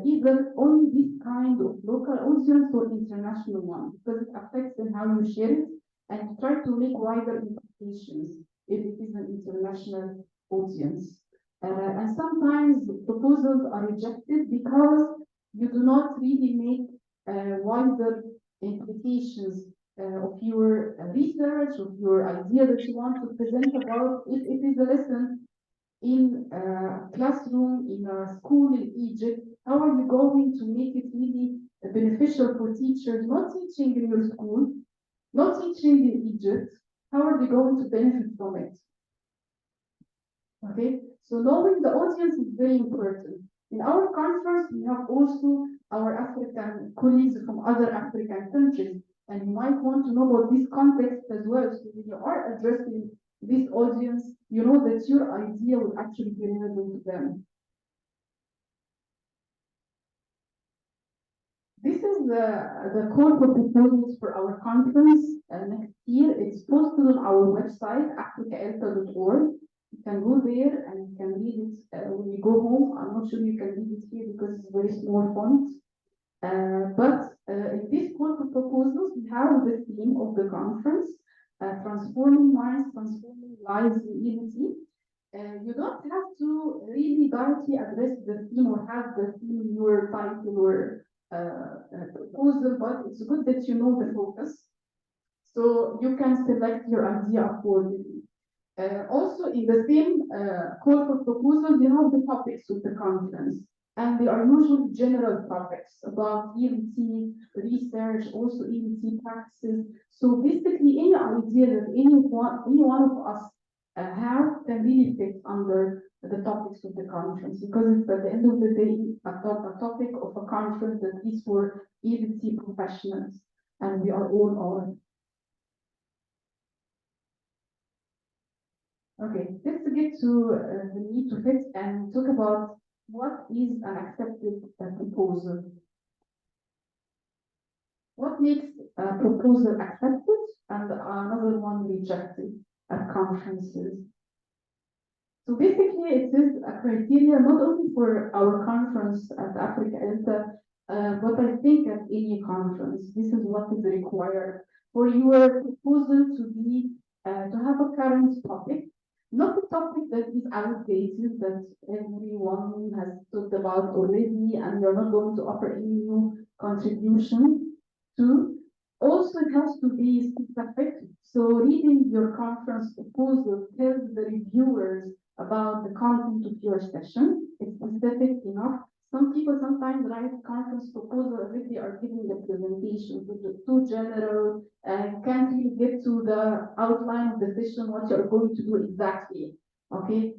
either only this kind of local audience or international one, because it affects in how you share it and try to make wider implications if it is an international audience. And sometimes proposals are rejected because you do not really make wider implications of your research, of your idea that you want to present about. If it is a lesson in a classroom, in a school in Egypt, how are you going to make it really beneficial for teachers not teaching in your school, not teaching in Egypt? How are they going to benefit from it? Okay, so knowing the audience is very important. In our conference, we have also our African colleagues from other African countries, and you might want to know about this context as well. So when you are addressing this audience, you know that your idea will actually be relevant to them. This is the call for proposals for our conference next year. It's posted on our website, africaelta.org. You can go there and you can read it when you go home. I'm not sure you can read it here because it's very small font. But in this call for proposals, we have the theme of the conference, transforming minds, transforming lives in EBT. You don't have to really directly address the theme or have the theme in your title or proposal, but it's good that you know the focus. So you can select your idea accordingly. Also in the same call for proposals, you have the topics of the conference, and they are usually general topics about EBT research, also EBT practices. So basically any idea that any one of us have can really fit under the topics of the conference, because it's at the end of the day a topic of a conference that is for EBT professionals, and we are all on. Okay, let's get to the need to fit and talk about what is an accepted proposal. What makes a proposal accepted and another one rejected at conferences? So basically, it is a criteria not only for our conference at Africa ELTA, but I think at any conference. This is what is required for your proposal to have a current topic, not a topic that is outdated, that everyone has talked about already, and you're not going to offer any new contribution to. Also, it has to be specific. So reading your conference proposal tells the reviewers about the content of your session. It's specific enough. Some people sometimes write conference proposal as if they are giving the presentation, which is too general and can't really get to the outline of the session, what you're going to do exactly. Okay.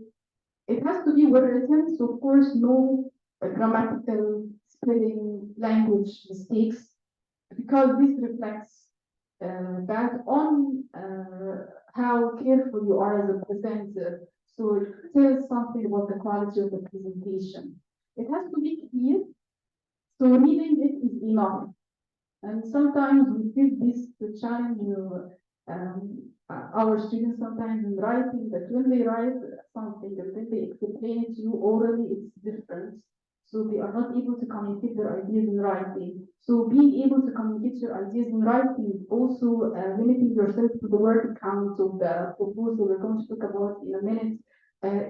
It has to be well written, so of course, no grammatical, spelling, language mistakes, because this reflects that on how careful you are as a presenter. So it tells something about the quality of the presentation. It has to be clear, so reading it is enough. And sometimes we feel this the challenge, our students sometimes in writing, that when they write something, that when they explain it to you orally, it's different. So they are not able to communicate their ideas in writing. So being able to communicate your ideas in writing, also limiting yourself to the word count of the proposal we're going to talk about in a minute,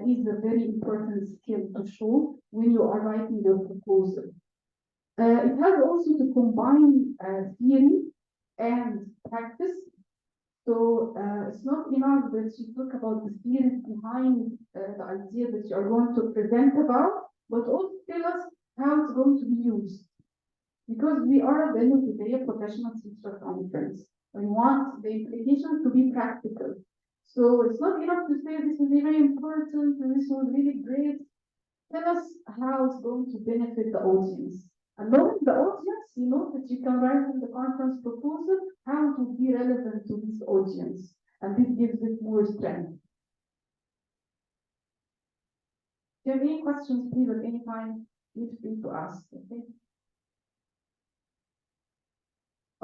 is a very important skill to show when you are writing your proposal. It has also to combine theory and practice. So it's not enough that you talk about the theory behind the idea that you are going to present about, but also tell us how it's going to be used. Because we are at the end of the day a professional teacher conference. We want the implications to be practical. So it's not enough to say this is very important and this was really great. Tell us how it's going to benefit the audience. And knowing the audience, you know that you can write in the conference proposal how to be relevant to this audience. And this gives it more strength. If you have any questions, please at any time, feel free to ask. Okay.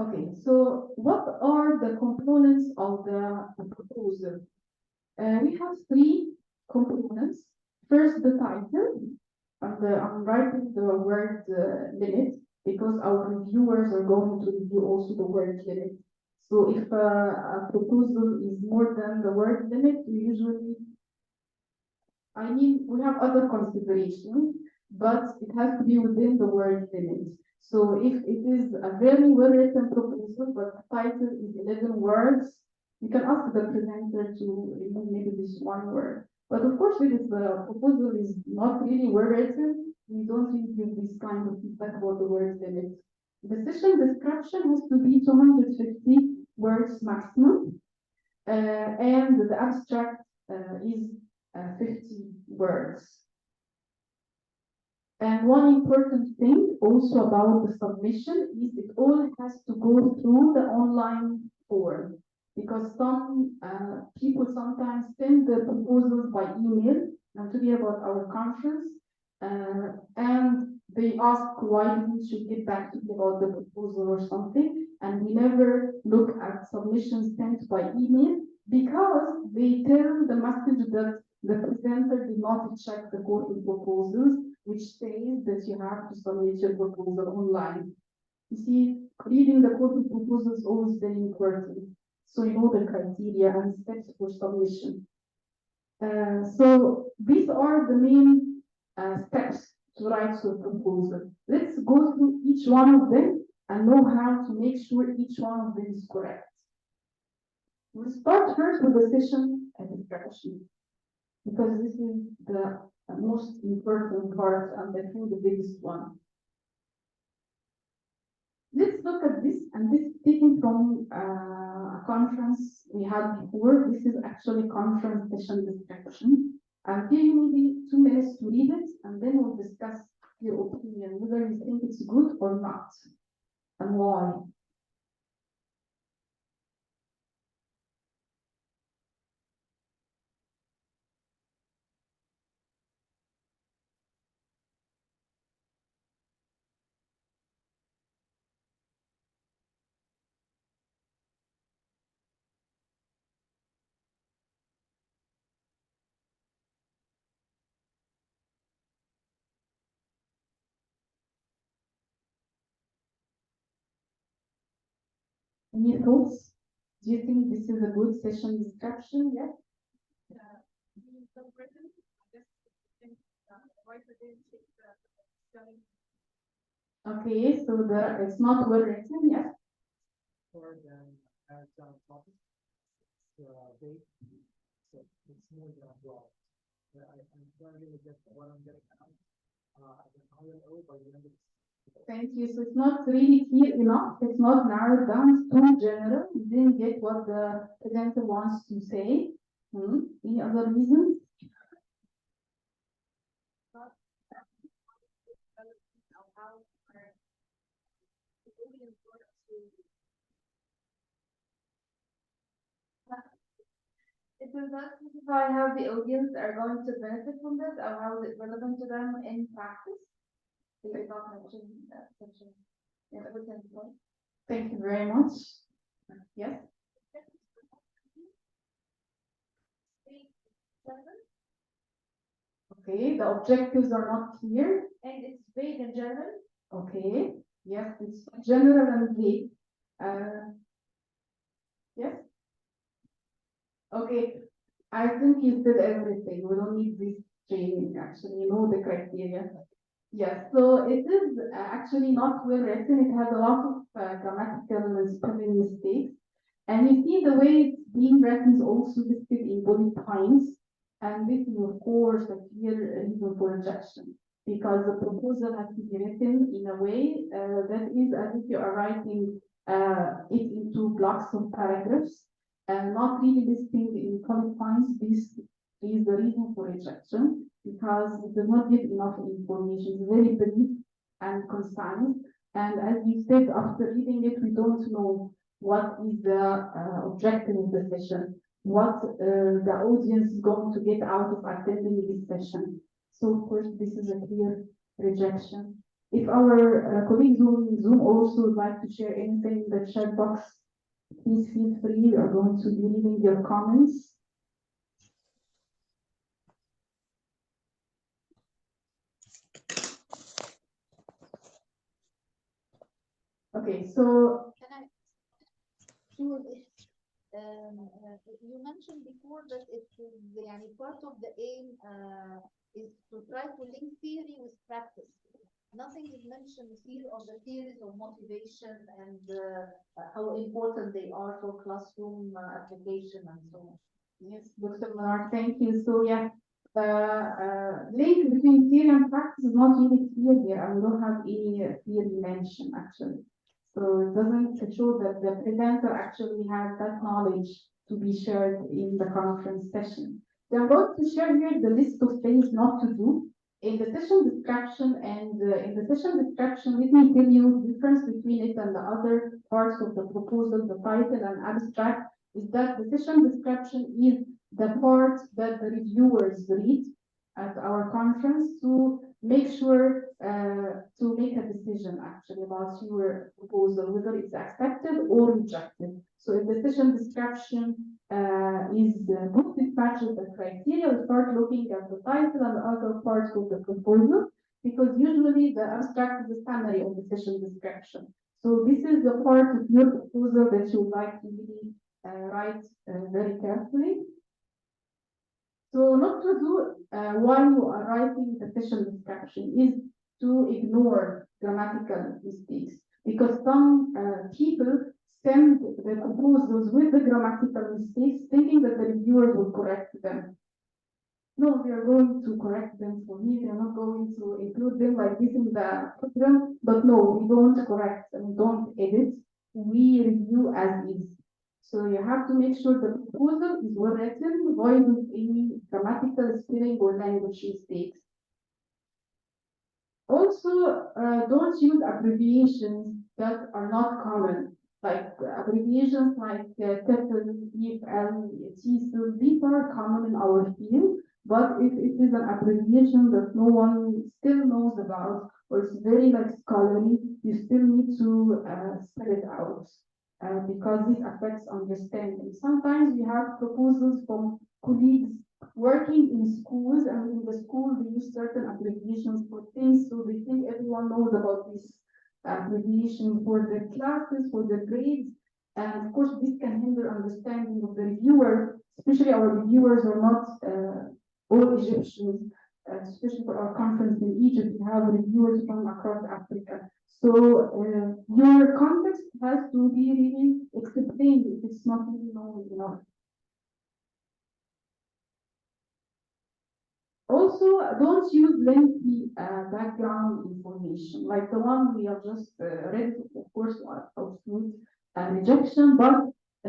Okay, so what are the components of the proposal? We have three components. First, the title. I'm writing the word limit because our reviewers are going to review also the word limit. So if a proposal is more than the word limit, we usually, we have other considerations, but it has to be within the word limit. So if it is a very well-written proposal, but the title is 11 words, you can ask the presenter to remove maybe this one word. But of course, if the proposal is not really well written, we don't really give this kind of feedback about the word limit. The session description has to be 250 words maximum, and the abstract is 50 words. And one important thing also about the submission is it all has to go through the online form, because some people sometimes send the proposals by email, and today about our conference, and they ask why didn't you get back to me about the proposal or something, and we never look at submissions sent by email because they tell the message that the presenter did not check the code of proposals, which says that you have to submit your proposal online. You see, reading the code of proposals is always very important. So you know the criteria and steps for submission. So these are the main steps to write your proposal. Let's go through each one of them and know how to make sure each one of them is correct. We'll start first with the session description, because this is the most important part and I think the biggest one. Let's look at this, and this is taken from a conference we had before. This is actually conference session description. I'll give you maybe 2 minutes to read it, and then we'll discuss your opinion, whether you think it's good or not, and why. Any thoughts? Do you think this is a good session description? Yes? Okay, so it's not well written, yes? Or then as topic, vague, so it's more than broad. I'm trying to get what I'm getting out. At an ILO by the end of Thank you. So it's not really clear enough. It's not narrowed down. It's too general. You didn't get what the presenter wants to say. Any other reasons? It does not specify how the audience are going to benefit from this or how is it relevant to them in practice. So you not mention that section. Yeah, that was important. Thank you very much. Yes. Okay, the objectives are not clear. And it's vague in general. Okay, yes, it's general and vague. Yes. Okay, I think you said everything. We don't need this training, actually, you know the criteria. Yes, so it is actually not well written. It has a lot of grammatical and spelling mistakes. And you see the way it's being written is also listed in bullet points. And this is, of course, a clear reason for rejection, because the proposal has to be written in a way that is as if you are writing it into blocks of paragraphs and not really listing in bullet points. This is the reason for rejection, because it does not give enough information. It's very brief and concise. And as you said, after reading it, we don't know what is the objective of the session, what the audience is going to get out of attending this session. So of course, this is a clear rejection. If our colleagues on Zoom also would like to share anything in the chat box, please feel free. We are going to be reading your comments. Okay, so Can I? Sure. You mentioned before that it is part of the aim is to try to link theory with practice. Nothing is mentioned here on the theories of motivation and how important they are for classroom application and so on. yes, Dr. Leonard, thank you. So yeah, the link between theory and practice is not really clear here, and we don't have any theory mentioned actually. So it doesn't show that the presenter actually has that knowledge to be shared in the conference session. So I'm going to share here the list of things not to do in the session description, and in the session description, let me tell you the difference between it and the other parts of the proposal, the title and abstract, is that the session description is the part that the reviewers read at our conference to make sure to make a decision actually about your proposal, whether it's accepted or rejected. So if the session description is not dispatched the criteria, we start looking at the title and the other parts of the proposal, because usually the abstract is the summary of the session description. So this is the part of your proposal that you would like to really write very carefully. So not to do while you are writing the session description is to ignore grammatical mistakes, because some people send the proposals with the grammatical mistakes thinking that the reviewer will correct them. No, we are going to correct them for me. They are not going to include them like this in the program, but no, we don't correct them, we don't edit, we review as is. So you have to make sure the proposal is well written, void of any grammatical, spelling, or language mistakes. Also, don't use abbreviations that are not common, like abbreviations like TEFL, EFL, TESOL. These are common in our field, but if it is an abbreviation that no one still knows about, or it's very scholarly, you still need to spell it out. Because this affects understanding. Sometimes we have proposals from colleagues working in schools, and in the school they use certain abbreviations for things, so they think everyone knows about this abbreviation for their classes, for their grades, And of course, this can hinder understanding of the reviewer, especially our reviewers are not all Egyptians, especially for our conference in Egypt, we have reviewers from across Africa. So your context has to be really explained if it's not really known enough. Also, don't use lengthy background information, like the one we have just read, of course, absolute rejection, but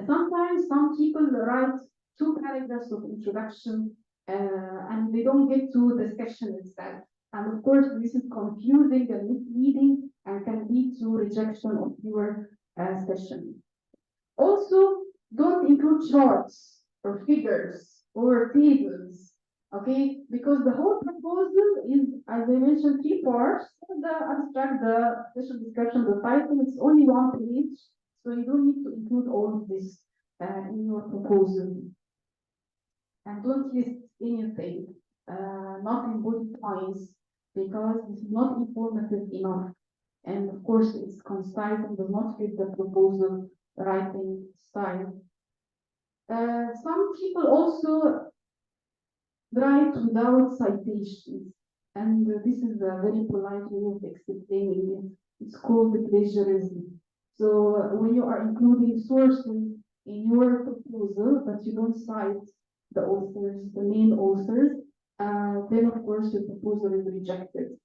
sometimes some people write 2 paragraphs of introduction and they don't get to the section itself. And of course, this is confusing and misleading and can lead to rejection of your session. Also, don't include charts or figures or tables, okay? Because the whole proposal is, as I mentioned, 3 parts. The abstract, the special description, the title, it's only 1 page. So you don't need to include all of this in your proposal. And don't list anything, not in bullet points, because this is not informative enough. And of course, it's concise and does not fit the proposal writing style. Some people also write without citations, and this is a very polite way of explaining it. It's called plagiarism. So when you are including sources in your proposal, but you don't cite the authors, the main authors, then of course the proposal is rejected.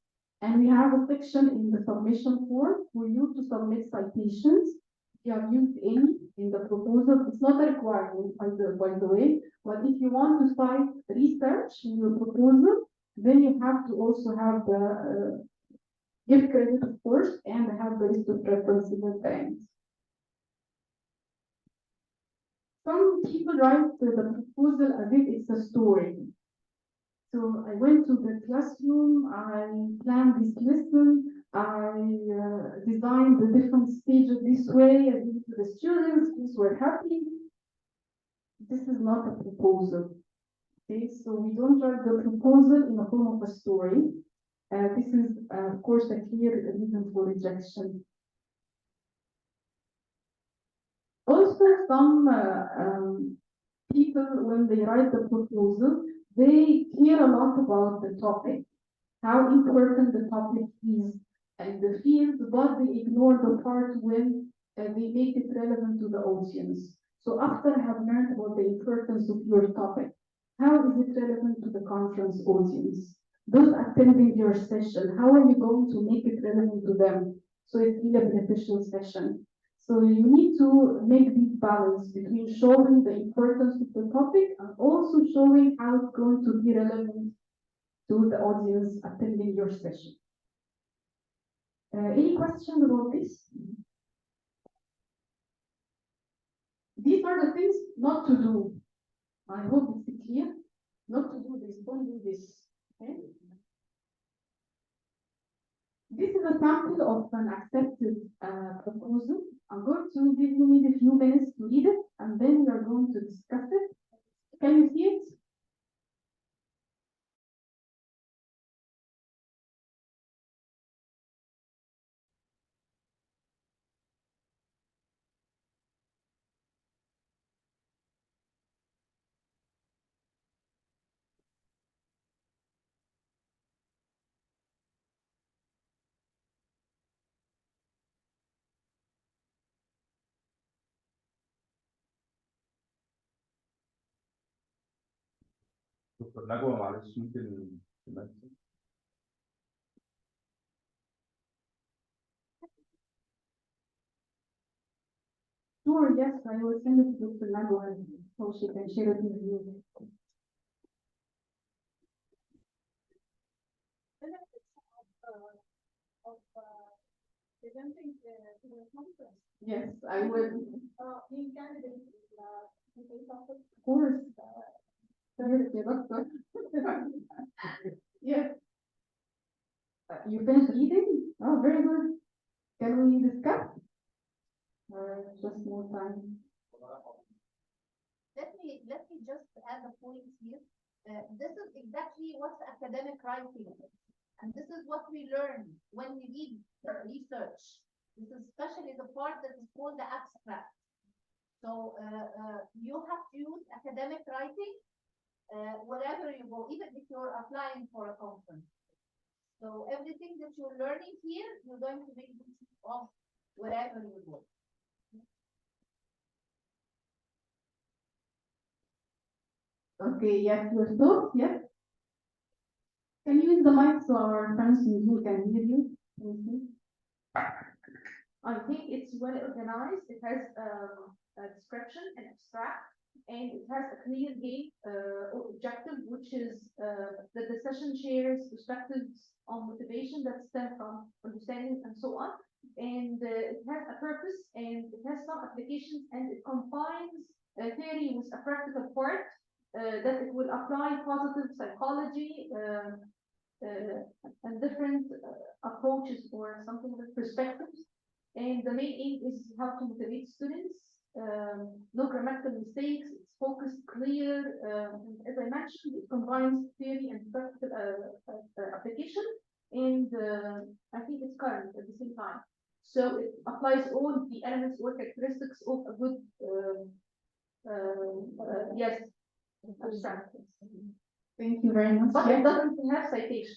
And we have a section in the submission form for you to submit citations. If you have used any in the proposal, it's not a requirement, by the way, but if you want to cite research in your proposal, then you have to also have the give credit, of course, and have the list of references and banks. Some people write the proposal as if it's a story. So I went to the classroom, I planned this lesson, I designed the different stages this way, I gave it to the students, these were happy. This is not a proposal. Okay, so we don't write the proposal in the form of a story. This is, of course, a clear reason for rejection. Also, some people, when they write the proposal, they care a lot about the topic, how important the topic is and the field, but they ignore the part when they make it relevant to the audience. So after I have learned about the importance of your topic, how is it relevant to the conference audience? Those attending your session, how are you going to make it relevant to them? So it's really a beneficial session. So you need to make this balance between showing the importance of the topic and also showing how it's going to be relevant to the audience attending your session. Any questions about this? These are the things not to do. I hope it's clear. Not to do this, don't do this. Okay? This is a sample of an accepted proposal. I'm going to give you a few minutes to read it, and then we are going to discuss it. Can you see it? دكتور نجوى معلش ممكن تمثل. Sure, yes, I will send it to Dr. Nagua so she can share it with you. Presenting to the conference. Yes, I will. Being candidate Of course. Yes. You finished reading? Oh, very good. Can we discuss? Just more time. Let me just add a point here. This is exactly what academic writing is. And this is what we learn when we read research. This is especially the part that is called the abstract. So you have to use academic writing wherever you go, even if you're applying for a conference. So everything that you're learning here, you're going to make use of wherever you go. Okay, yes, you're still, yes. Can you use the mic so our friends who can hear you? Thank you. I think it's well organized. It has a description and abstract, and it has a clear game objective, which is that the session shares perspectives on motivation that stem from understanding and so on. And it has a purpose, and it has some applications, and it combines theory with a practical part that it will apply positive psychology and different approaches or something with perspectives. And the main aim is how to motivate students, no grammatical mistakes, it's focused, clear, and as I mentioned, it combines theory and practical application, and I think it's current at the same time. So it applies all the elements or characteristics of a good, yes, abstract. Thank you very much. But Yes. it doesn't have citation.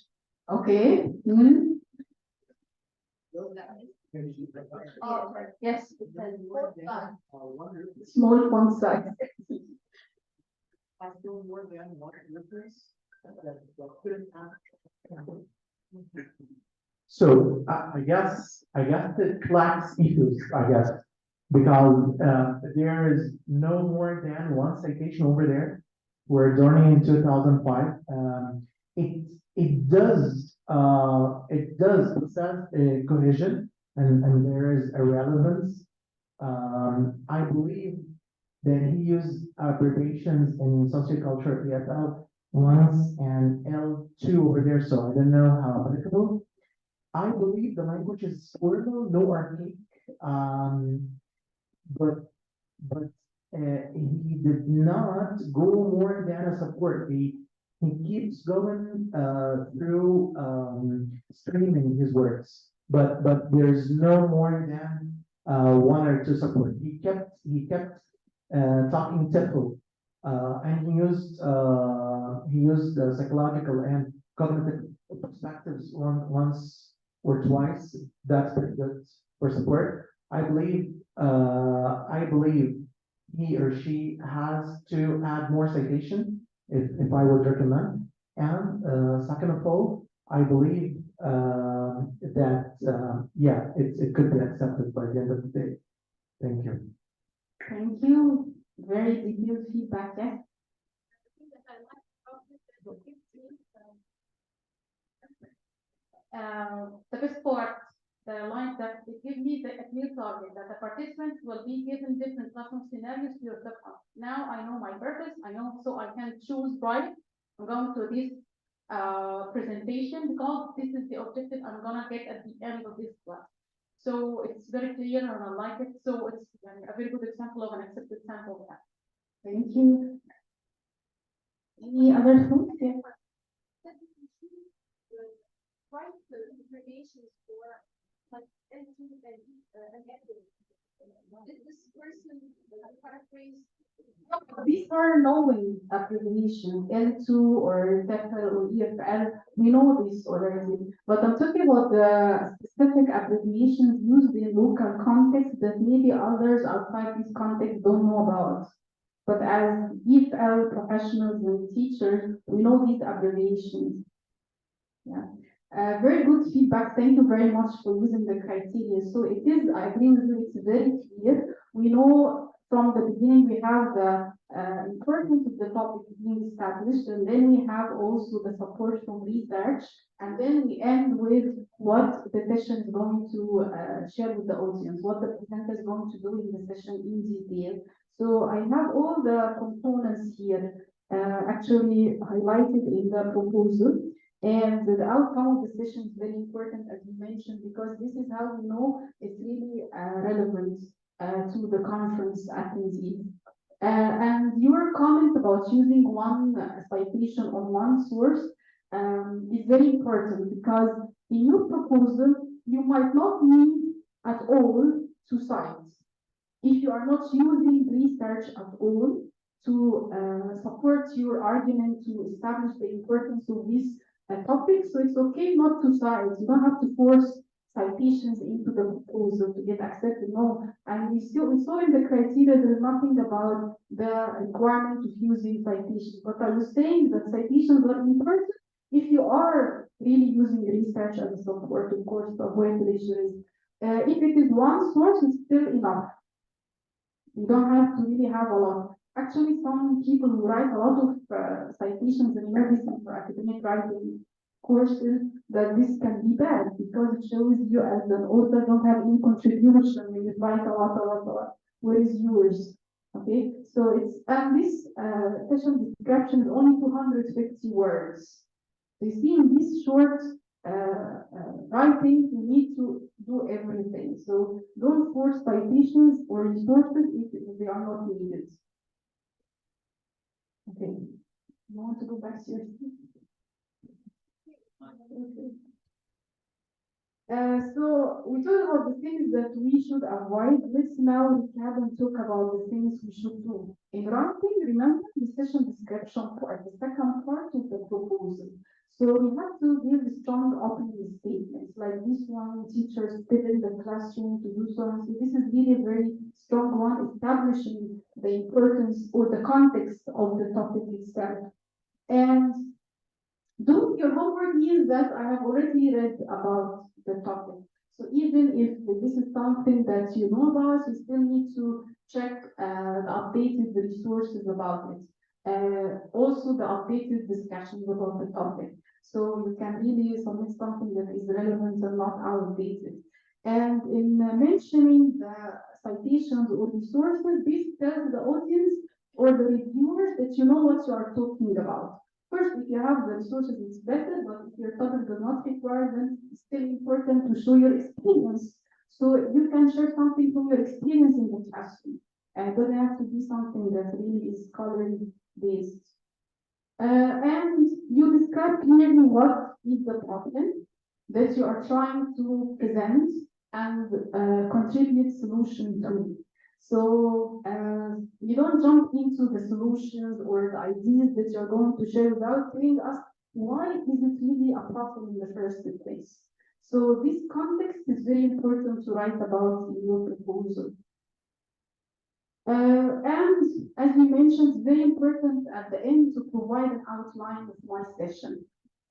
Okay. Mhm. Oh, yes, it says Small font size. I feel more than one difference that couldn't act. So I guess it lacks issues, I guess, because there is no more than one citation over there. We're joining in 2005. It says cohesion and there is a relevance. I believe that he used abbreviations in socioculture EFL once and L2 over there, so I don't know how applicable. I believe the language is formal, no archaic, but he did not go more than a support. He keeps going through streaming his words, but there's no more than one or two support. He kept talking typical, and he used psychological and cognitive perspectives once or twice. That's pretty good for support. I believe he or she has to add more citation if I would recommend. And second of all, I believe that yeah, it could be accepted by the end of the day. Thank you. Thank you. Very detailed feedback. Yes. The best part, the line that it gives me a clear target that the participants will be given different classroom scenarios to look up. Now I know my purpose, I know, so I can choose right. I'm going to this presentation because this is the objective I'm gonna get at the end of this class. So it's very clear and I like it. So it's a very good example of an accepted sample of that. Thank you. Any other thoughts? Yeah. Write the information for like N2 and Did this person paraphrase? These are knowing abbreviation, L2 or TEFL or EFL. We know this already, but I'm talking about the specific abbreviations used in local context that maybe others outside this context don't know about. But as EFL professionals and teachers, we know these abbreviations. Yeah. Very good feedback. Thank you very much for using the criteria. So it is, I agree with you, it's very clear. We know from the beginning we have the importance of the topic being established, and then we have also the support from research, and then we end with what the session is going to share with the audience, what the presenter is going to do in the session in detail. So I have all the components here actually highlighted in the proposal. And the outcome of the session is very important, as you mentioned, because this is how we know it's really relevant to the conference attendees. And your comment about using one citation on one source is very important, because in your proposal, you might not need at all 2 sites. If you are not using research at all to support your argument, to establish the importance of this topic, so it's okay not to cite. You don't have to force citations into the proposal to get accepted. No, and we saw in the criteria there is nothing about the requirement of using citations. But I was saying that citations are important if you are really using research as a support, of course, to avoid plagiarism. If it is one source, it's still enough. You don't have to really have a lot. Actually, some people who write a lot of citations in medicine for academic writing courses, that this can be bad because it shows you as an author don't have any contribution when you write a lot. Where is yours? Okay, so it's, and this session description is only 250 words. You see, in this short writing, you need to do everything. So don't force citations or resources if they are not needed. Okay, you want to go back to your seat? Okay. So we talked about the things that we should avoid. Let's now recap and talk about the things we should do. In writing, remember the session description part, the second part of the proposal. So we have to give strong opening statements like this one, teachers still in the classroom to do so. So this is really a very strong one, establishing the importance or the context of the topic itself. And do your homework means that I have already read about the topic. So even if this is something that you know about, you still need to check the updated resources about it. Also the updated discussions about the topic. So you can really submit something that is relevant and not outdated. And in mentioning the citations or resources, this tells the audience or the reviewers that you know what you are talking about. First, if you have the resources, it's better, but if your topic does not require them, it's still important to show your experience. So you can share something from your experience in the classroom. It doesn't have to be something that really is scholarly based. And you describe clearly what is the problem that you are trying to present and contribute solution to. So you don't jump into the solutions or the ideas that you're going to share without telling us why is it really a problem in the first place. So this context is very important to write about in your proposal. And as we mentioned, it's very important at the end to provide an outline of my session.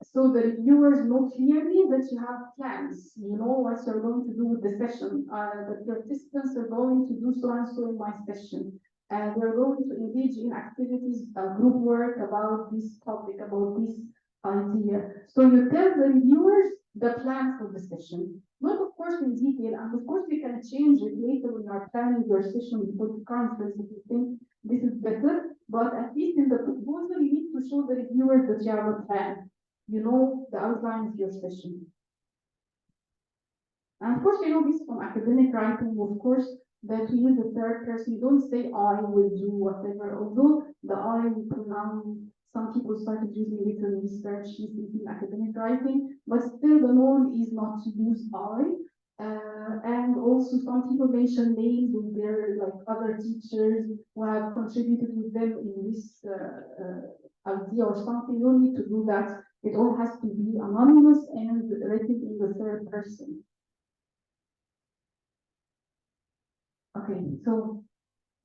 So the reviewers know clearly that you have plans, you know what you're going to do with the session. The participants are going to do so and so in my session. And they're going to engage in activities, group work about this topic, about this idea. So you tell the reviewers the plan for the session. Not of course in detail, and of course you can change it later when you are planning your session before the conference if you think this is better, but at least in the proposal you need to show the reviewers that you have a plan. You know the outline of your session. And of course, you know this from academic writing, of course, that we use the third person. You don't say I will do whatever, although the I pronoun, some people started using it in research, in academic writing, but still the norm is not to use I. And also some people mention names of their like other teachers who have contributed with them in this idea or something. You don't need to do that. It all has to be anonymous and written in the third person. Okay, so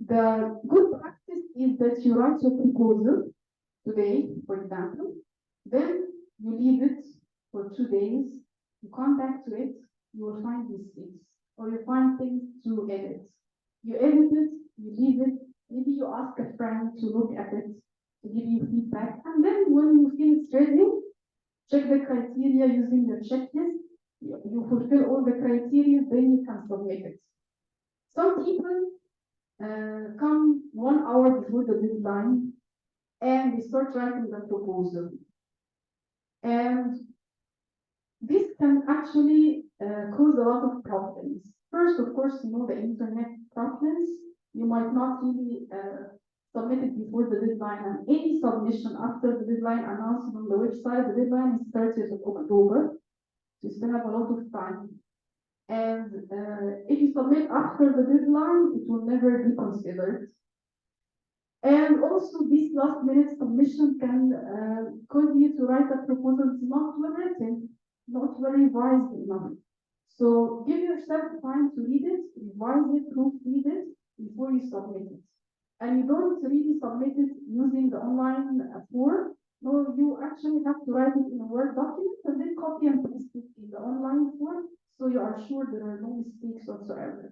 the good practice is that you write your proposal today, for example, then you leave it for 2 days, you come back to it, you will find mistakes, or you find things to edit. You edit it, you leave it, maybe you ask a friend to look at it, to give you feedback, and then when you feel it's ready, check the criteria using the checklist, you fulfill all the criteria, then you can submit it. Some people come 1 hour before the deadline and they start writing the proposal. And this can actually cause a lot of problems. First, of course, you know the internet problems. You might not really submit it before the deadline, and any submission after the deadline announced on the website, the deadline is 30th of October. So you still have a lot of time. And if you submit after the deadline, it will never be considered. And also, this last minute submission can cause you to write a proposal that's not well written, not very revised enough. So give yourself time to read it, revise it, proofread it before you submit it. And you don't really submit it using the online form. No, you actually have to write it in a Word document and then copy and paste it in the online form, so you are sure there are no mistakes whatsoever.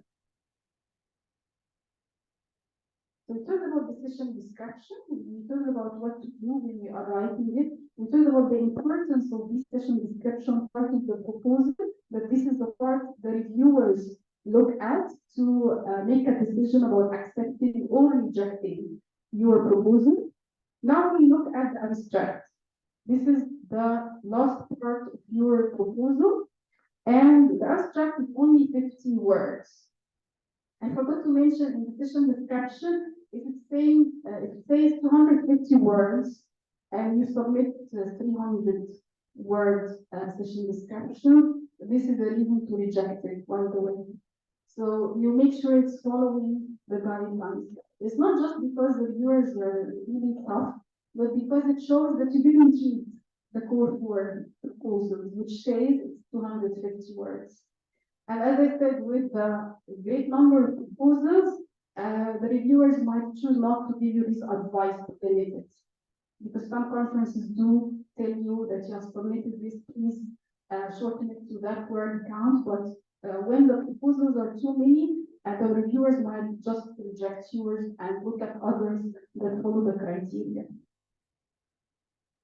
So we talked about decision description, we talked about what to do when we are writing it, we talked about the importance of this decision description part of the proposal, that this is the part the reviewers look at to make a decision about accepting or rejecting your proposal. Now we look at the abstract. This is the last part of your proposal, and the abstract is only 50 words. I forgot to mention in the decision description, if it's saying, if it says 250 words, and you submit 300 words decision description, this is a reason to reject it, by the way. So you make sure it's following the guidelines. It's not just because the reviewers are really tough, but because it shows that you didn't read the core for proposals, which says it's 250 words. And as I said, with the great number of proposals, the reviewers might choose not to give you this advice to limit it. Because some conferences do tell you that you have submitted this, please shorten it to that word count. But when the proposals are too many, the reviewers might just reject yours and look at others that follow the criteria.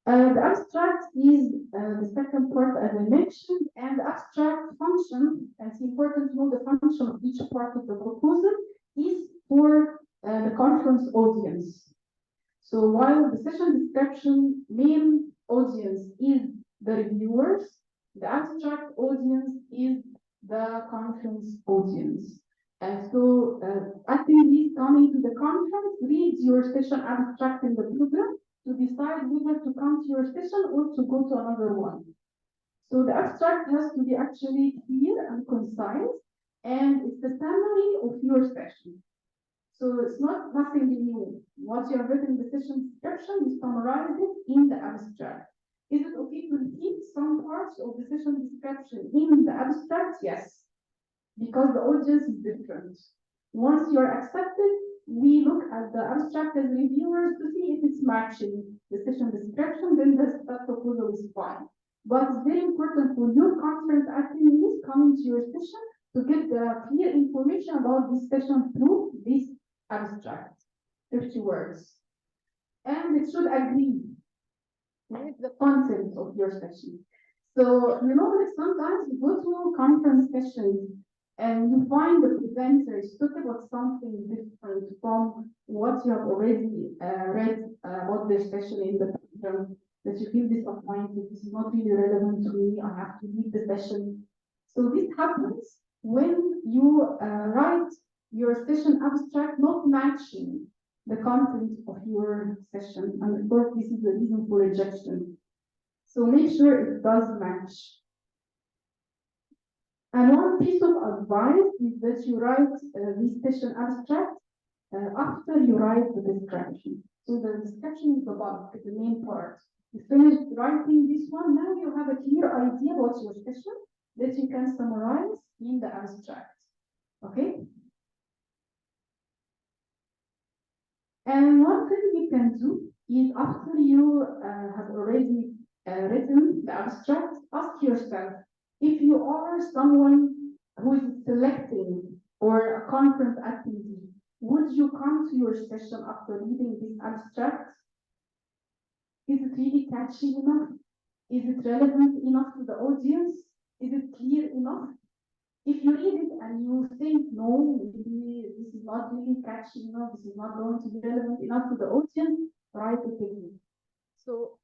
The abstract is the second part, as I mentioned, and the abstract function, and it's important to know the function of each part of the proposal, is for the conference audience. So while the session description main audience is the reviewers, the abstract audience is the conference audience. And so attendees coming to the conference read your session abstract in the program to decide whether to come to your session or to go to another one. So the abstract has to be actually clear and concise, and it's the summary of your session. So it's not nothing new. What you have written in the session description, you summarize it in the abstract. Is it okay to repeat some parts of the session description in the abstract? Yes, because the audience is different. Once you're accepted, we look at the abstract as reviewers to see if it's matching the session description, then that proposal is fine. But it's very important for your conference attendees coming to your session to get the clear information about this session through this abstract, 50 words. And it should agree with the content of your session. So, you know that sometimes you go to conference sessions and you find the presenters talk about something different from what you have already read about their session in the program, that you feel disappointed, this is not really relevant to me, I have to leave the session. So this happens when you write your session abstract not matching the content of your session. And of course, this is the reason for rejection. So make sure it does match. And one piece of advice is that you write this session abstract after you write the description. So the description is the bulk, the main part. You finished writing this one, now you have a clear idea about your session that you can summarize in the abstract. Okay? And one thing you can do is after you have already written the abstract, ask yourself, if you are someone who is selecting or a conference attendee, would you come to your session after reading this abstract? Is it really catchy enough? Is it relevant enough to the audience? Is it clear enough? If you read it and you think, no, maybe this is not really catchy enough, this is not going to be relevant enough to the audience, write it again. So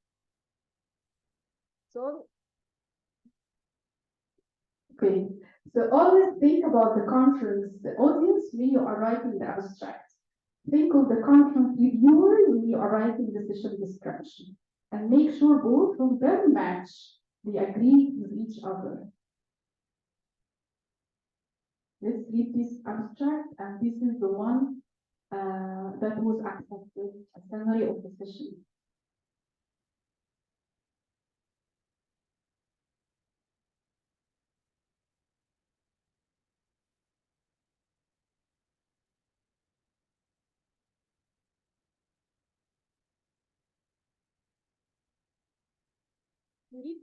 okay, so always think about the conference, the audience when you are writing the abstract. Think of the conference reviewer when you are writing the session description. And make sure both of them match, they agree with each other. Let's read this abstract, and this is the one that was accepted, a summary of the session. Read.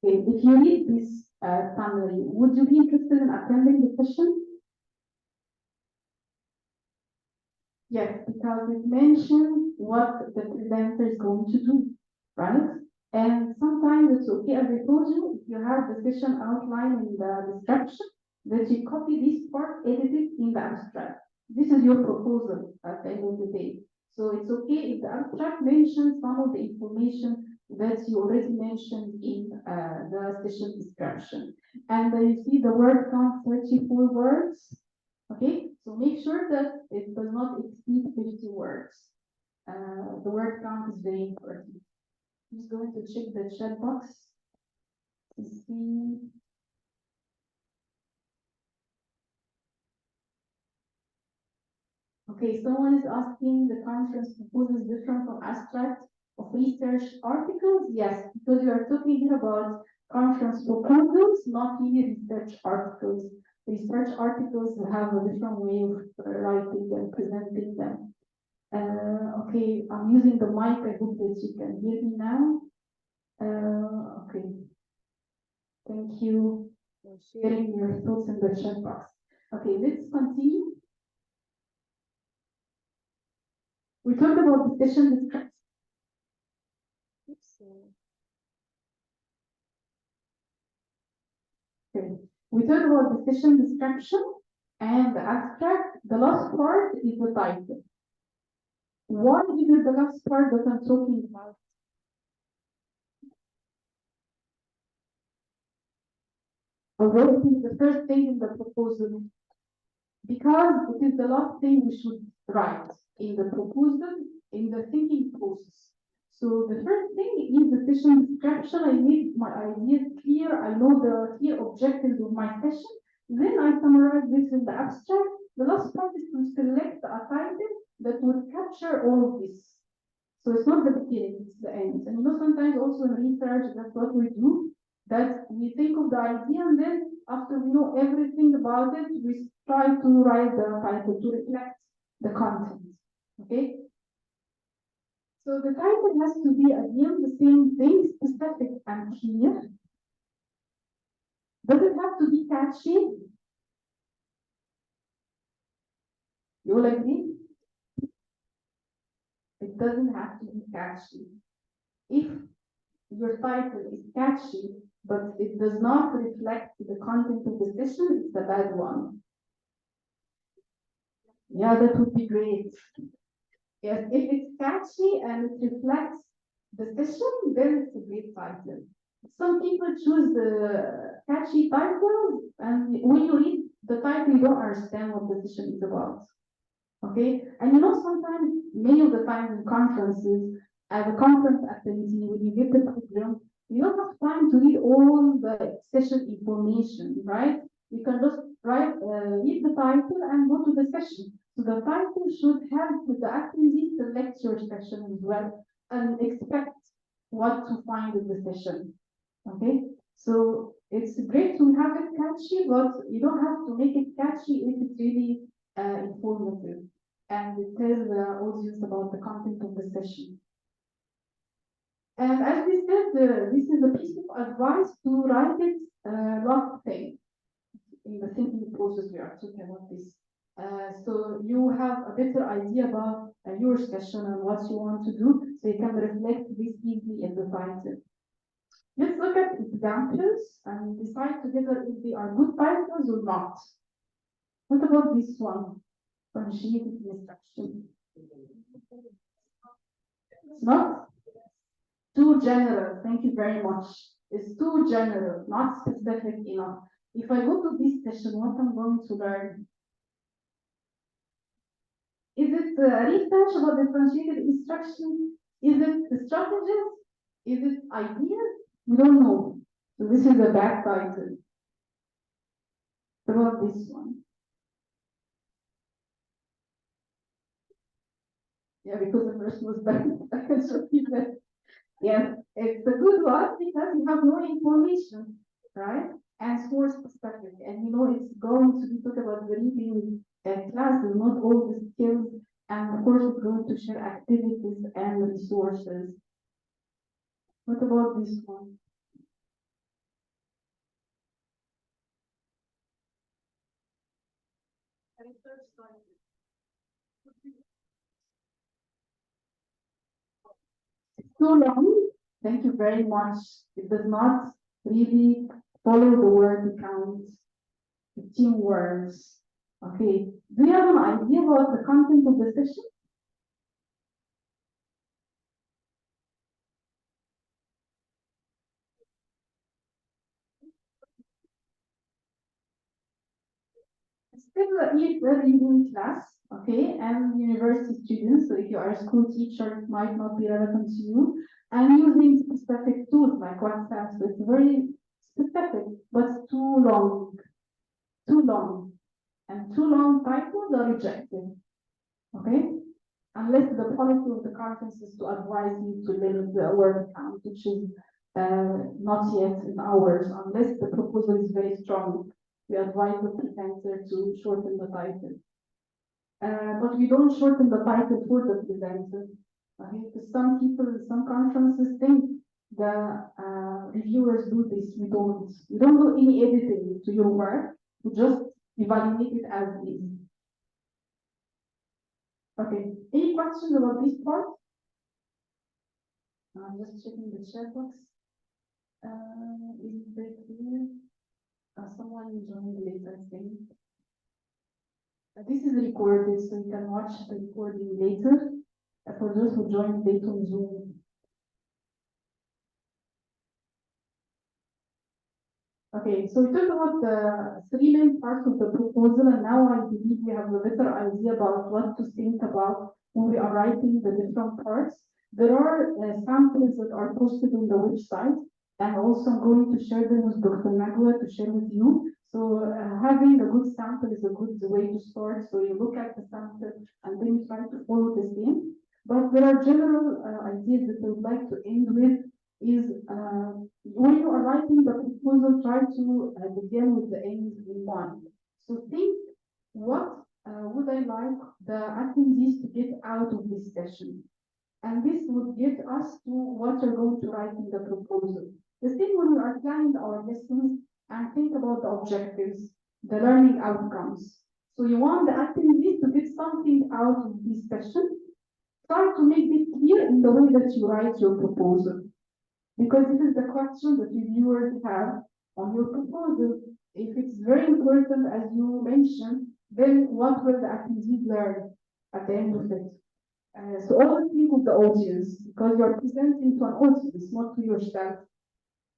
Okay, if you read this summary, would you be interested in attending the session? Yes, because it mentions what the presenter is going to do, right? And sometimes it's okay, as I told you, if you have the session outline in the description, that you copy this part, edit it in the abstract. This is your proposal at the end of the day. So it's okay if the abstract mentions some of the information that you already mentioned in the session description. And you see the word count 34 words. Okay, so make sure that it does not exceed 50 words. The word count is very important. I'm just going to check the chat box to see. Okay, someone is asking, the conference proposal is different from abstract of research articles? Yes, because we are talking here about conference proposals, not really research articles. Research articles have a different way of writing and presenting them. Okay, I'm using the mic. I hope that you can hear me now. Okay. Thank you for sharing your thoughts in the chat box. Okay, let's continue. We talked about the session description. Okay, we talked about the session description and the abstract. The last part is the title. Why is it the last part that I'm talking about? Although it is the first thing in the proposal, because it is the last thing we should write in the proposal, in the thinking process. So the first thing is the session description. I made my ideas clear. I know the clear objectives of my session. Then I summarize this in the abstract. The last part is to select a title that would capture all of this. So it's not the beginning, it's the end. And sometimes also in research, that's what we do, that we think of the idea and then after we know everything about it, we try to write the title to reflect the content, okay? So the title has to be, again, the same thing, specific and clear. Does it have to be catchy? You will agree? It doesn't have to be catchy. If your title is catchy, but it does not reflect the content of the session, it's a bad one. Yeah, that would be great. Yes, if it's catchy and it reflects the session, then it's a great title. Some people choose the catchy title, and when you read the title, you don't understand what the session is about. Okay, and sometimes, many of the times in conferences, as a conference attendee, when you get the program, you don't have time to read all the session information, right? You can just read the title and go to the session. So the title should help with the attendee select your session as well and expect what to find in the session. Okay, so it's great to have it catchy, but you don't have to make it catchy if it's really informative and it tells the audience about the content of the session. And as we said, this is a piece of advice to write it last thing in the thinking process. We are talking about this. So you have a better idea about your session and what you want to do, so you can reflect this easily in the title. Let's look at examples and decide together if they are good titles or not. What about this one? Conjugated instruction. It's not too general. Thank you very much. It's too general, not specific enough. If I go to this session, what I'm going to learn? Is it research about differentiated instruction? Is it strategies? Is it ideas? We don't know. So this is a bad title. What about this one? Yeah, because the first was bad. I can repeat that. Yes, it's a good one because you have more information, right? And it's more specific, and you know it's going to be talked about the reading classes, not all the skills, and of course it's going to share activities and resources. What about this one? It's too long. Thank you very much. It does not really follow the word count. 15 words. Okay. Do you have an idea about the content of the session? Still a reading class, okay, and university students, so if you are a school teacher, it might not be relevant to you, and using specific tools like WhatsApp, so it's very specific, but too long, and too long titles are rejected, okay? Unless the policy of the conference is to advise you to limit the word count, which is not yet in ours, unless the proposal is very strong. We advise the presenter to shorten the title. But we don't shorten the title for the presenter. Okay? Because some people, some conferences think the reviewers do this. We don't. We don't do any editing to your work. We just evaluate it as is. Okay. Any questions about this part? I'm just checking the chat box. Is it very clear? Someone joined late, I think. This is recorded, so you can watch the recording later. For those who joined late on Zoom. Okay, so we talked about the three main parts of the proposal, and now I believe we have a better idea about what to think about when we are writing the different parts. There are samples that are posted on the website, and also I'm going to share them with Dr. Nagwa to share with you. So having a good sample is a good way to start. So you look at the sample and then you try to follow the same. But there are general ideas that I would like to end with is when you are writing the proposal, try to begin with the end in mind. So think, what would I like the attendees to get out of this session? And this would get us to what you're going to write in the proposal. The same when we are planning our lessons and think about the objectives, the learning outcomes. So you want the attendees to get something out of this session. Try to make it clear in the way that you write your proposal. Because this is the question that reviewers have on your proposal. If it's very important, as you mentioned, then what will the attendees learn at the end of it? So always think of the audience, because you are presenting to an audience, not to yourself.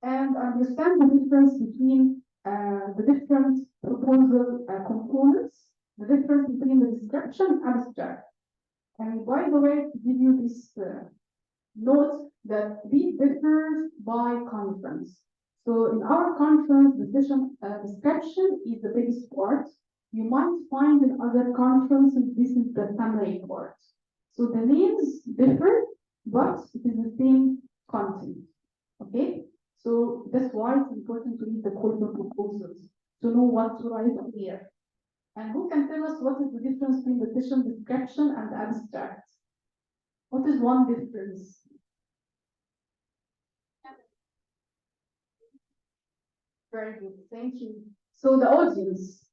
And understand the difference between the different proposal components, the difference between the description and abstract. And by the way, to give you this note that this differs by conference. So in our conference, the description is the biggest part. You might find in other conferences, this is the summary part. So the names differ, but it is the same content. Okay? So that's why it's important to read the corporate proposals to know what to write here. And who can tell us what is the difference between the session description and the abstract? What is one difference? Very good, thank you. So the audience,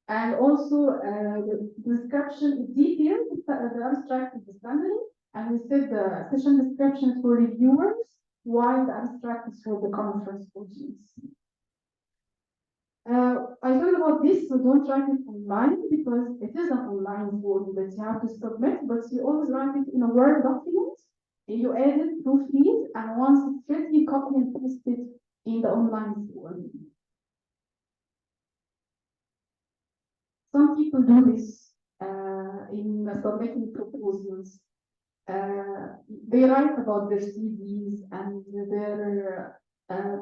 and also the description is detailed, the abstract is the summary, and we said the session description is for reviewers, while the abstract is for the conference audience. I talked about this, so don't write it online because it is an online form that you have to submit, but you always write it in a Word document. You edit, proofread, and once it's ready, you copy and paste it in the online form. Some people do this in submitting proposals. They write about their CVs and their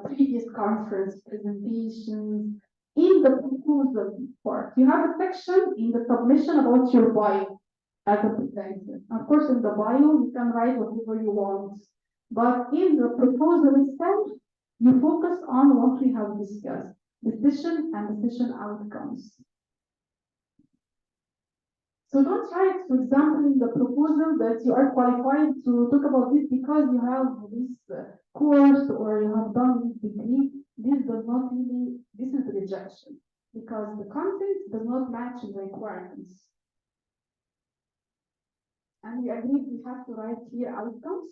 previous conference presentations. In the proposal part, you have a section in the submission about your bio as a presenter. Of course, in the bio, you can write whatever you want. But in the proposal itself, you focus on what we have discussed, decision and decision outcomes. So don't write, for example, in the proposal that you are qualified to talk about this because you have this course or you have done this degree. This does not really, this is rejection because the content does not match the requirements. And we agreed we have to write clear outcomes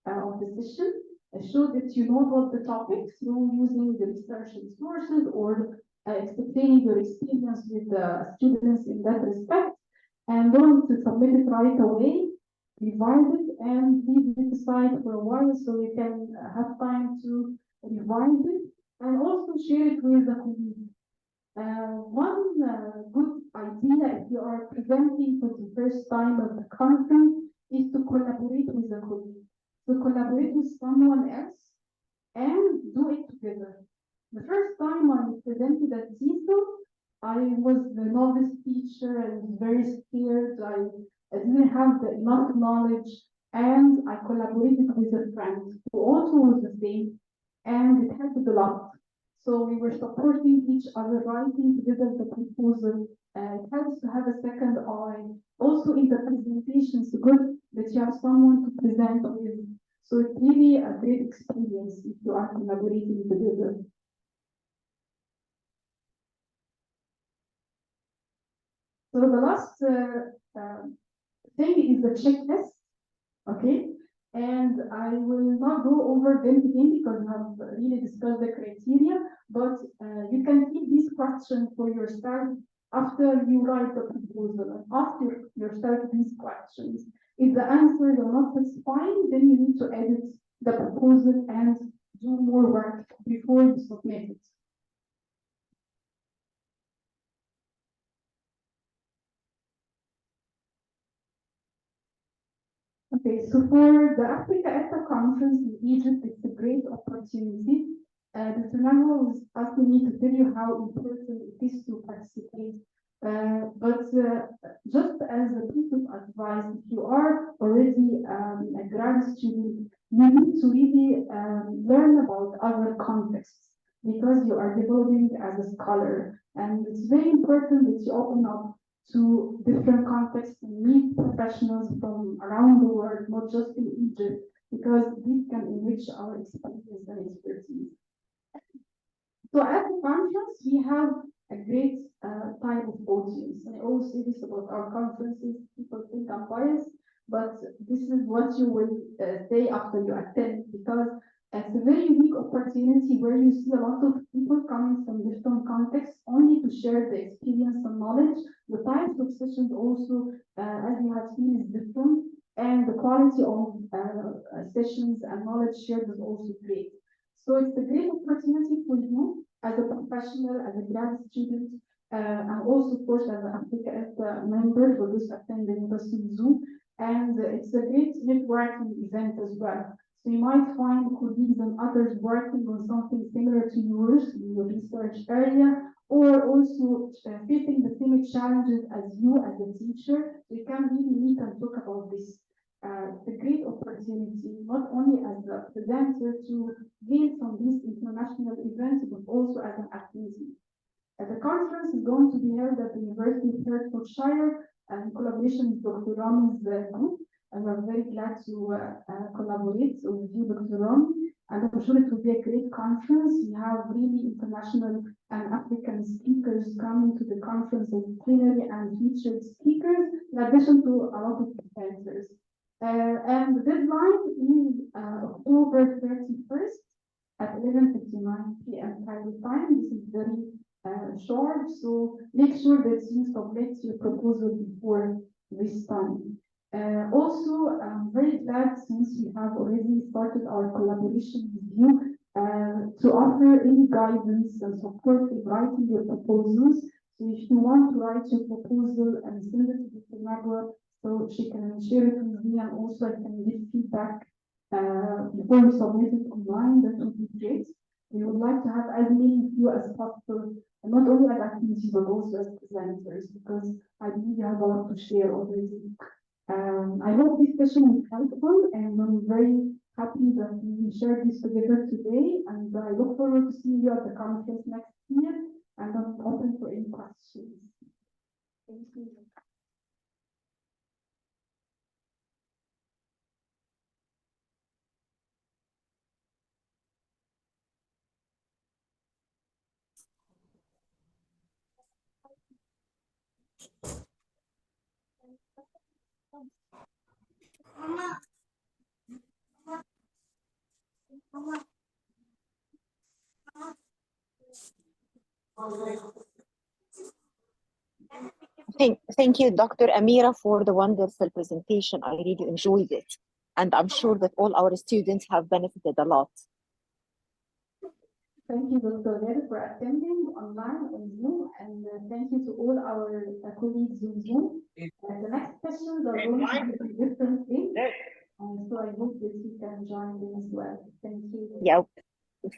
of decision, show that you know about the topic through using the research sources or explaining your experience with the students in that respect. And don't submit it right away, revise it and leave it aside for a while so you can have time to revise it and also share it with the colleague. One good idea if you are presenting for the first time at the conference is to collaborate with a colleague. To collaborate with someone else and do it together. The first time I presented at CISO, I was the novice teacher and was very scared. I didn't have enough knowledge and I collaborated with a friend who also was the same and it helped a lot. So we were supporting each other, writing together the proposal. It helps to have a second eye. Also in the presentation, it's good that you have someone to present with. So it's really a great experience if you are collaborating together. So the last thing is the checklist, okay? And I will not go over them again because we have really discussed the criteria, but you can keep these questions for yourself after you write the proposal and ask yourself these questions. If the answers are not satisfying, then you need to edit the proposal and do more work before you submit it. Okay, so for the Africa ETA conference in Egypt, it's a great opportunity. Dr. Nagwa was asking me to tell you how important it is to participate. But just as a piece of advice, if you are already a grad student, you need to really learn about other contexts because you are developing as a scholar. And it's very important that you open up to different contexts and meet professionals from around the world, not just in Egypt, because this can enrich our experience and expertise. So at the conference, we have a great type of audience. And I always say this about our conferences, people think I'm biased, but this is what you will say after you attend, because it's a very unique opportunity where you see a lot of people coming from different contexts only to share the experience and knowledge. The types of sessions also, as you have seen, is different, and the quality of sessions and knowledge shared is also great. So it's a great opportunity for you as a professional, as a grad student, and also, of course, as an Africa ETA member for this attending us in Zoom. And it's a great networking event as well. So you might find colleagues and others working on something similar to yours in your research area, or also facing the same challenges as you as a teacher. So you can really meet and talk about this. It's a great opportunity, not only as a presenter to gain from these international events, but also as an attendee. The conference is going to be held at the University of Hertfordshire in collaboration with Dr. Rami's group. And we're very glad to collaborate with you, Dr. Rami. And I'm sure it will be a great conference. We have really international and African speakers coming to the conference as plenary and featured speakers, in addition to a lot of presenters. And the deadline is October 31st at 11:59 p.m. Cairo time. This is very short, so make sure that you submit your proposal before this time. Also, I'm very glad since we have already started our collaboration with you to offer any guidance and support in writing your proposals. So if you want to write your proposal and send it to Dr. Nagwa, so she can share it with me, and also I can give feedback before we submit it online, that would be great. We would like to have as many of you as possible, and not only as activities, but also as presenters, because I believe you have a lot to share already. I hope this session was helpful, and I'm very happy that we shared this together today, and I look forward to seeing you at the conference next year, and I'm open for any questions. Thank you. Thank you, Dr. Amira, for the wonderful presentation. I really enjoyed it. And I'm sure that all our students have benefited a lot. Thank you, Dr. Ler, for attending online on Zoom, and thank you to all our colleagues on Zoom. The next sessions are going to be different things, and so I hope that you can join them as well. Thank you. Yeah,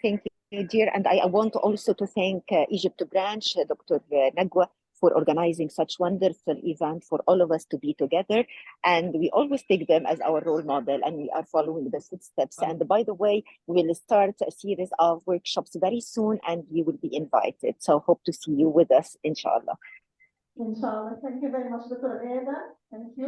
thank you, dear. And I want also to thank Egypt branch, Dr. Nagwa, for organizing such wonderful event for all of us to be together. And we always take them as our role model, and we are following the footsteps. And by the way, we will start a series of workshops very soon, and you will be invited. So hope to see you with us, inshallah. Inshallah. Thank you very much, Dr. Eda. Thank you.